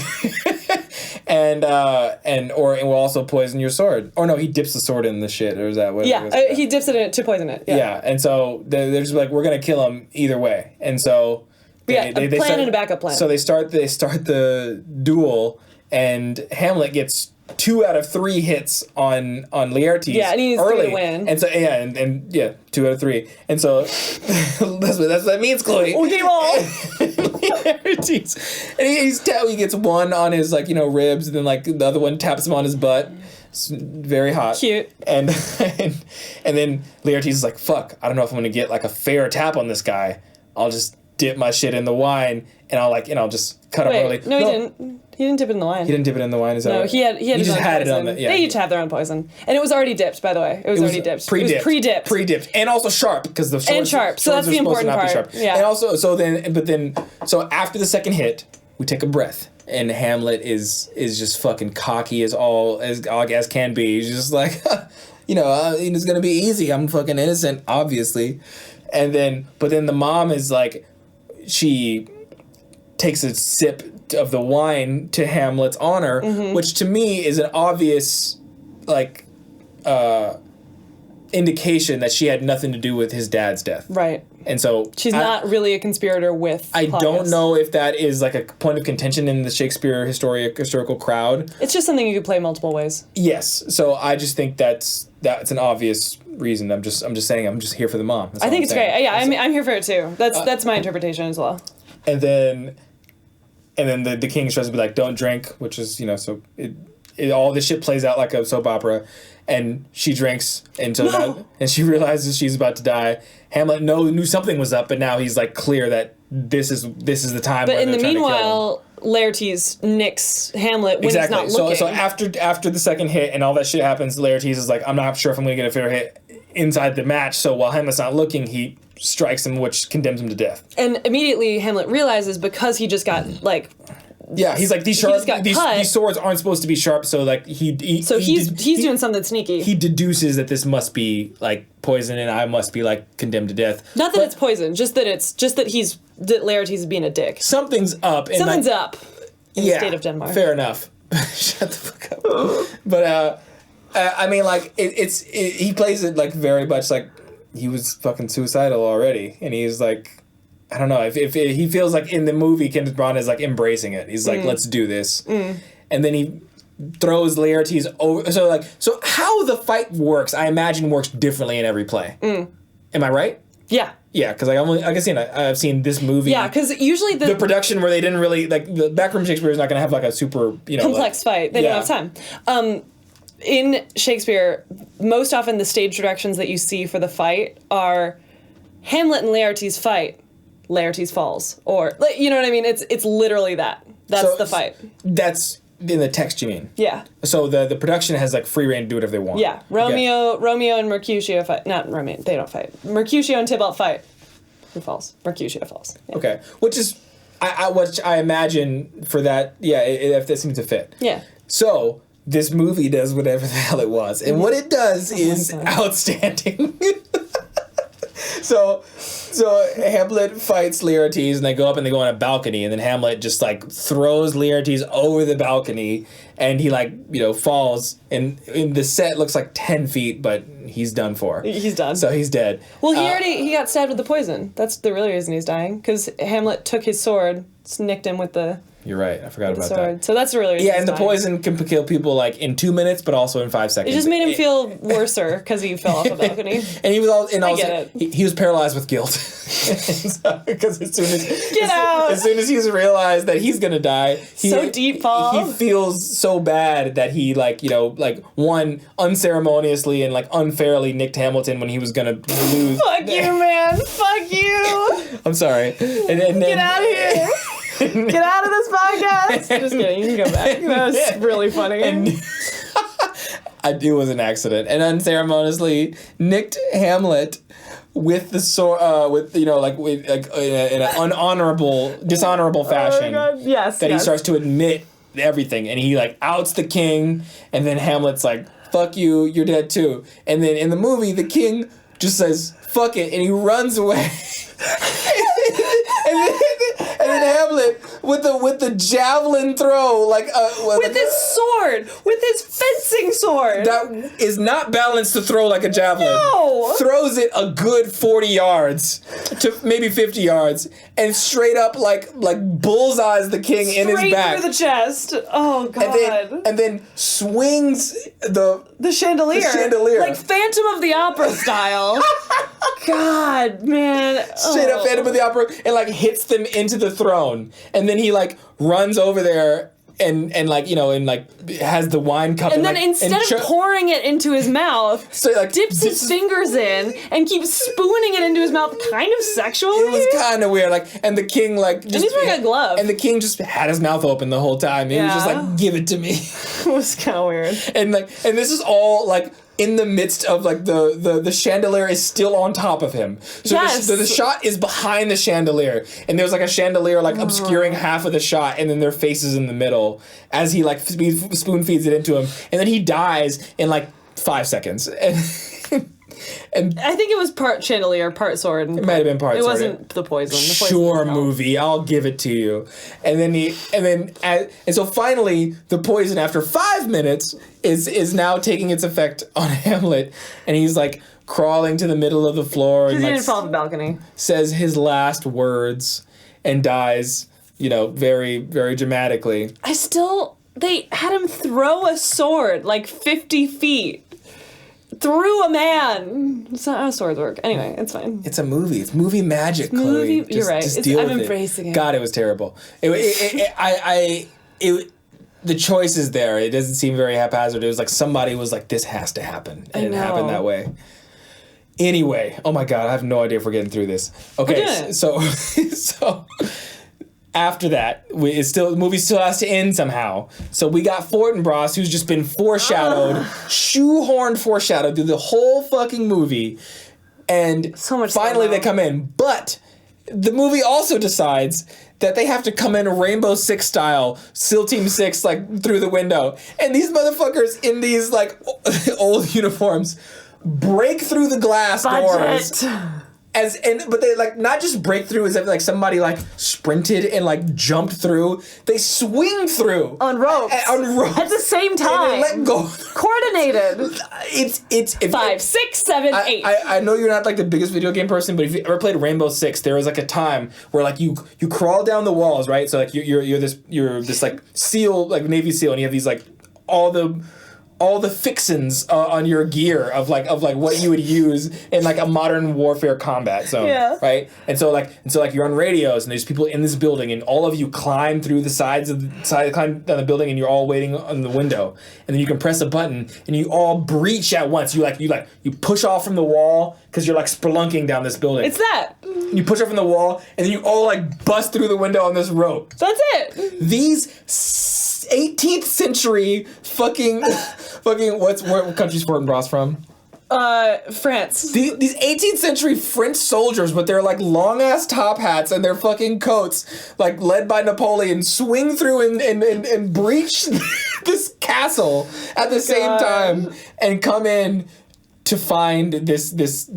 and we'll also poison your sword. Or no, he dips the sword in the shit, or is that what? Yeah, he dips it in it to poison it. Yeah, and so they're just like, we're gonna kill him either way, and so. They plan and a backup plan. So they start the duel, and Hamlet gets 2 out of 3 hits on Laertes. Yeah, and he needs early. 3 to win. And so 2 out of 3. And so that's what that means, Chloe. Okay, well. Laertes, and he gets 1 on his ribs, and then the other one taps him on his butt. It's very hot. Cute. And then Laertes is like, fuck, I don't know if I'm gonna get a fair tap on this guy. I'll just dip my shit in the wine, and I'll just cut him early. No, he didn't. He didn't dip it in the wine. He didn't dip it in the wine. Is that no? Right? He had his just own had poison. It on the. Yeah. They each have their own poison, and it was already dipped. By the way, it was already dipped. Pre-dipped. It was pre-dipped, and also sharp because the swords, and sharp. So that's the important part. Yeah. And also, so after the second hit, we take a breath, and Hamlet is just fucking cocky as can be. He's just like, it's gonna be easy. I'm fucking innocent, obviously. But then the mom is like, she takes a sip of the wine to Hamlet's honor, which to me is an obvious indication that she had nothing to do with his dad's death. Right. And so she's not really a conspirator with Claudius. I don't know if that is a point of contention in the Shakespeare historical crowd. It's just something you could play multiple ways. Yes. So I just think that's an obvious reason. I'm just saying I'm just here for the mom. I think it's great. Yeah, I'm here for it too. That's my interpretation as well. And then the king tries to be like, don't drink, which is so all this shit plays out like a soap opera. And she drinks and she realizes she's about to die. Hamlet knew something was up, but now he's clear that this is the time. But in the meanwhile, Laertes nicks Hamlet when he's not looking. So after the second hit and all that shit happens, Laertes is like, I'm not sure if I'm gonna get a fair hit inside the match. So while Hamlet's not looking, he strikes him, which condemns him to death. And immediately Hamlet realizes, because he just got yeah, he's like, these swords aren't supposed to be sharp, so he's doing something sneaky. He deduces that this must be poison, and I must be condemned to death. Not that it's poison, just that Laertes is being a dick. Something's up. Something's up in the state of Denmark. Fair enough. Shut the fuck up. But I mean, he plays it very much like he was fucking suicidal already, and he's like, I don't know, if he feels like in the movie Kenneth Branagh is embracing it. He's like, let's do this. And then he throws Laertes over. So how the fight works, I imagine, works differently in every play. Am I right? Yeah. Yeah, because I've seen this movie. Yeah, because usually the production where they didn't really like the backroom Shakespeare is not going to have like a super complex fight. They don't have time. In Shakespeare, most often the stage directions that you see for the fight are Hamlet and Laertes fight, Laertes falls, or you know what I mean. It's literally that. That's the fight. That's in the text, you mean? Yeah. So the production has like free reign to do whatever they want. Yeah. Romeo and Mercutio fight. Not Romeo. They don't fight. Mercutio and Tybalt fight. Who falls? Mercutio falls. Yeah. Okay. Which is, which I imagine for that. Yeah. If that seems to fit. Yeah. So this movie does whatever the hell it was, and what it does is outstanding. So Hamlet fights Laertes, and they go up and they go on a balcony, and then Hamlet just like throws Laertes over the balcony, and he falls, and the set looks like 10 feet, but he's done for. He's done. So he's dead. Well, he got stabbed with the poison. That's the real reason he's dying, because Hamlet took his sword, nicked him with the... You're right. I forgot about that. So that's really yeah, and the poison can kill people like in 2 minutes, but also in 5 seconds. It just made him feel worser because he fell off a balcony. And he was he was paralyzed with guilt because as soon as he's realized that he's gonna die, deep fall. He feels so bad that he one unceremoniously and like unfairly nicked Hamilton when he was gonna lose. Fuck you, man! Fuck you! I'm sorry. And then get out of here. Get out of this podcast! Just kidding, you can go back. That was really funny. It was an accident. And unceremoniously nicked Hamlet with the sword, in an dishonorable fashion. Oh my God. Yes. He starts to admit everything, and he outs the king, and then Hamlet's like, "Fuck you, you're dead too." And then in the movie, the king just says, "Fuck it," and he runs away. And then Hamlet with the javelin throw, with his sword, with his fencing sword that is not balanced to throw like a javelin. No, throws it a good 40 yards to maybe 50 yards, and straight up like bullseyes the king in his back through the chest. Oh God! And then swings the chandelier like Phantom of the Opera style. God, man. Straight up Phantom of the Opera, and hits them into the throne. And then he runs over there and has the wine cup. And then instead of pouring it into his mouth, dips his fingers in and keeps spooning it into his mouth kind of sexually. It was kind of weird. And the king and he's wearing a glove. And the king just had his mouth open the whole time. He was just give it to me. It was kind of weird. And this is all in the midst of the chandelier is still on top of him. So yes. the shot is behind the chandelier, and there's a chandelier obscuring half of the shot, and then their faces in the middle as he spoon feeds it into him, and then he dies in 5 seconds. And I think it was part chandelier, part sword. It might have been part sword. It wasn't the poison. Sure, movie. I'll give it to you. And so finally, the poison after 5 minutes is now taking its effect on Hamlet, and he's crawling to the middle of the floor and he didn't fall off the balcony. Says his last words and dies. Very, very dramatically. They had him throw a sword 50 feet. Through a man. It's not how swords work. Anyway, it's fine. It's a movie. It's movie magic, Chloe. You're right. I'm embracing it. God, it was terrible. The choice is there. It doesn't seem very haphazard. It was somebody was this has to happen. And it happened that way. Anyway, oh my God, I have no idea if we're getting through this. Okay, so after that, the movie still has to end somehow. So we got Fortinbras, who's just been shoehorned foreshadowed through the whole fucking movie. And so much finally they come in. But the movie also decides that they have to come in Rainbow Six style, SEAL Team 6, through the window. And these motherfuckers in these, old uniforms break through the glass doors. But they not just break through as if somebody sprinted and jumped through. They swing through on ropes at the same time. And they let go. Coordinated. It's 5, 6, 7, 8. I know you're not the biggest video game person, but if you ever played Rainbow Six, there was a time where you crawl down the walls, right? So you're this SEAL Navy SEAL, and you have these all all the fixins on your gear of like what you would use in like a modern warfare combat zone, right? And so you're on radios and there's people in this building and all of you climb through the climb down the building and you're all waiting on the window, and then you can press a button and you all breach at once. You push off from the wall because you're like spelunking down this building. It's that. You push off from the wall and then you all like bust through the window on this rope. That's it. These 18th century fucking what country's Fortin Bras from? France. These 18th century French soldiers with their like long ass top hats and their fucking coats, like led by Napoleon, swing through and breach this castle at the same time and come in to find this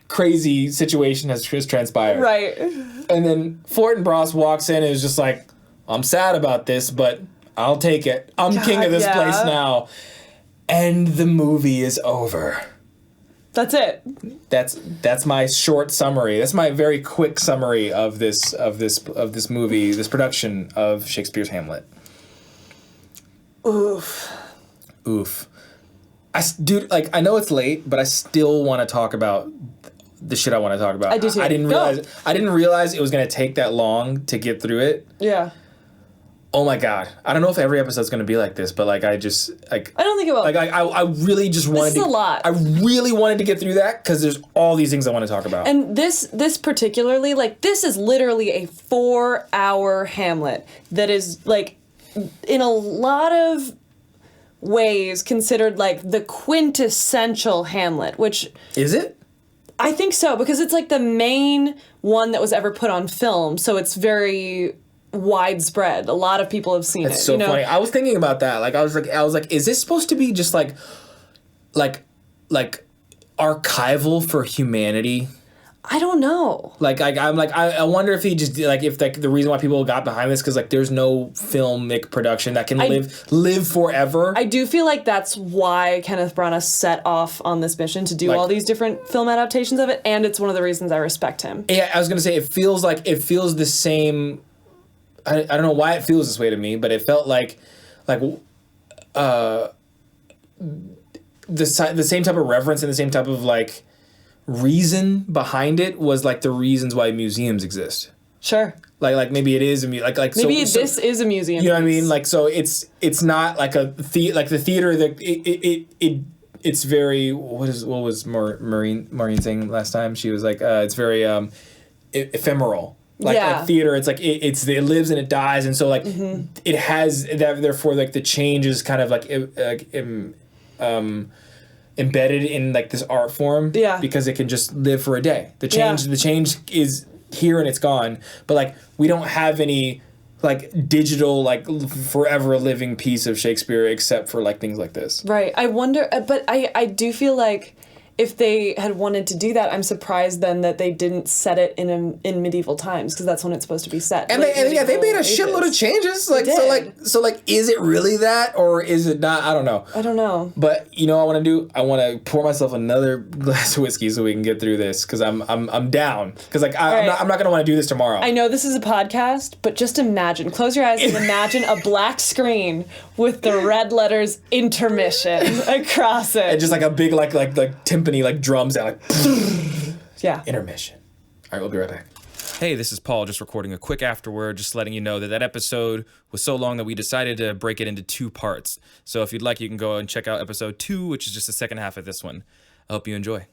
crazy situation has transpired. Right. And then Fortin Bras walks in and is just like, I'm sad about this, but I'll take it. I'm king of this place now. And the movie is over. That's it. That's my short summary. That's my very quick summary of this movie, this production of Shakespeare's Hamlet. Oof. Dude, like, I know it's late, but I still want to talk about the shit I want to talk about. I do too. I didn't realize it was going to take that long to get through it. Yeah. Oh my God. I don't know if every episode's going to be like this, but like I don't think it will. Like I really just wanted This is a lot. I really wanted to get through that because there's all these things I want to talk about. And this particularly, like, this is literally a 4-hour Hamlet that is, like, in a lot of ways considered, like, the quintessential Hamlet, which... Is it? I think so, because it's, like, the main one that was ever put on film, so it's very... widespread. A lot of people have seen it. It's so funny. I was thinking about that. Like I was like, is this supposed to be just like archival for humanity? I don't know. I wonder if he just like if like the reason why people got behind this because like there's no filmic production that can live forever. I do feel like that's why Kenneth Branagh set off on this mission to do all these different film adaptations of it, and it's one of the reasons I respect him. Yeah, I was gonna say it feels the same. I don't know why it feels this way to me, but it felt like the same type of reverence and the same type of like reason behind it was like the reasons why museums exist. Sure. Like maybe it is this is a museum. You know what I mean? Like so it's not like the theater that it's very what was Maureen saying last time? She was like it's very ephemeral. Like theater, it's like it lives and it dies, and so like it has that. Therefore, like the change is kind of like embedded in like this art form, because it can just live for a day. The change is here and it's gone, but like we don't have any like digital like forever living piece of Shakespeare except for like things like this. Right. I wonder, but I do feel like. If they had wanted to do that, I'm surprised then that they didn't set it in medieval times because that's when it's supposed to be set. And they made a shitload of changes. Like so is it really that or is it not? I don't know. But you know what I want to do? I want to pour myself another glass of whiskey so we can get through this because I'm down because like I'm not gonna want to do this tomorrow. I know this is a podcast, but just imagine, close your eyes and imagine a black screen with the red letters intermission across it, and just like a big like timpani. Like drums out, like intermission. All right, we'll be right back. Hey, this is Paul, just recording a quick afterword, just letting you know that episode was so long that we decided to break it into 2 parts. So if you'd like, you can go and check out episode 2, which is just the second half of this one. I hope you enjoy.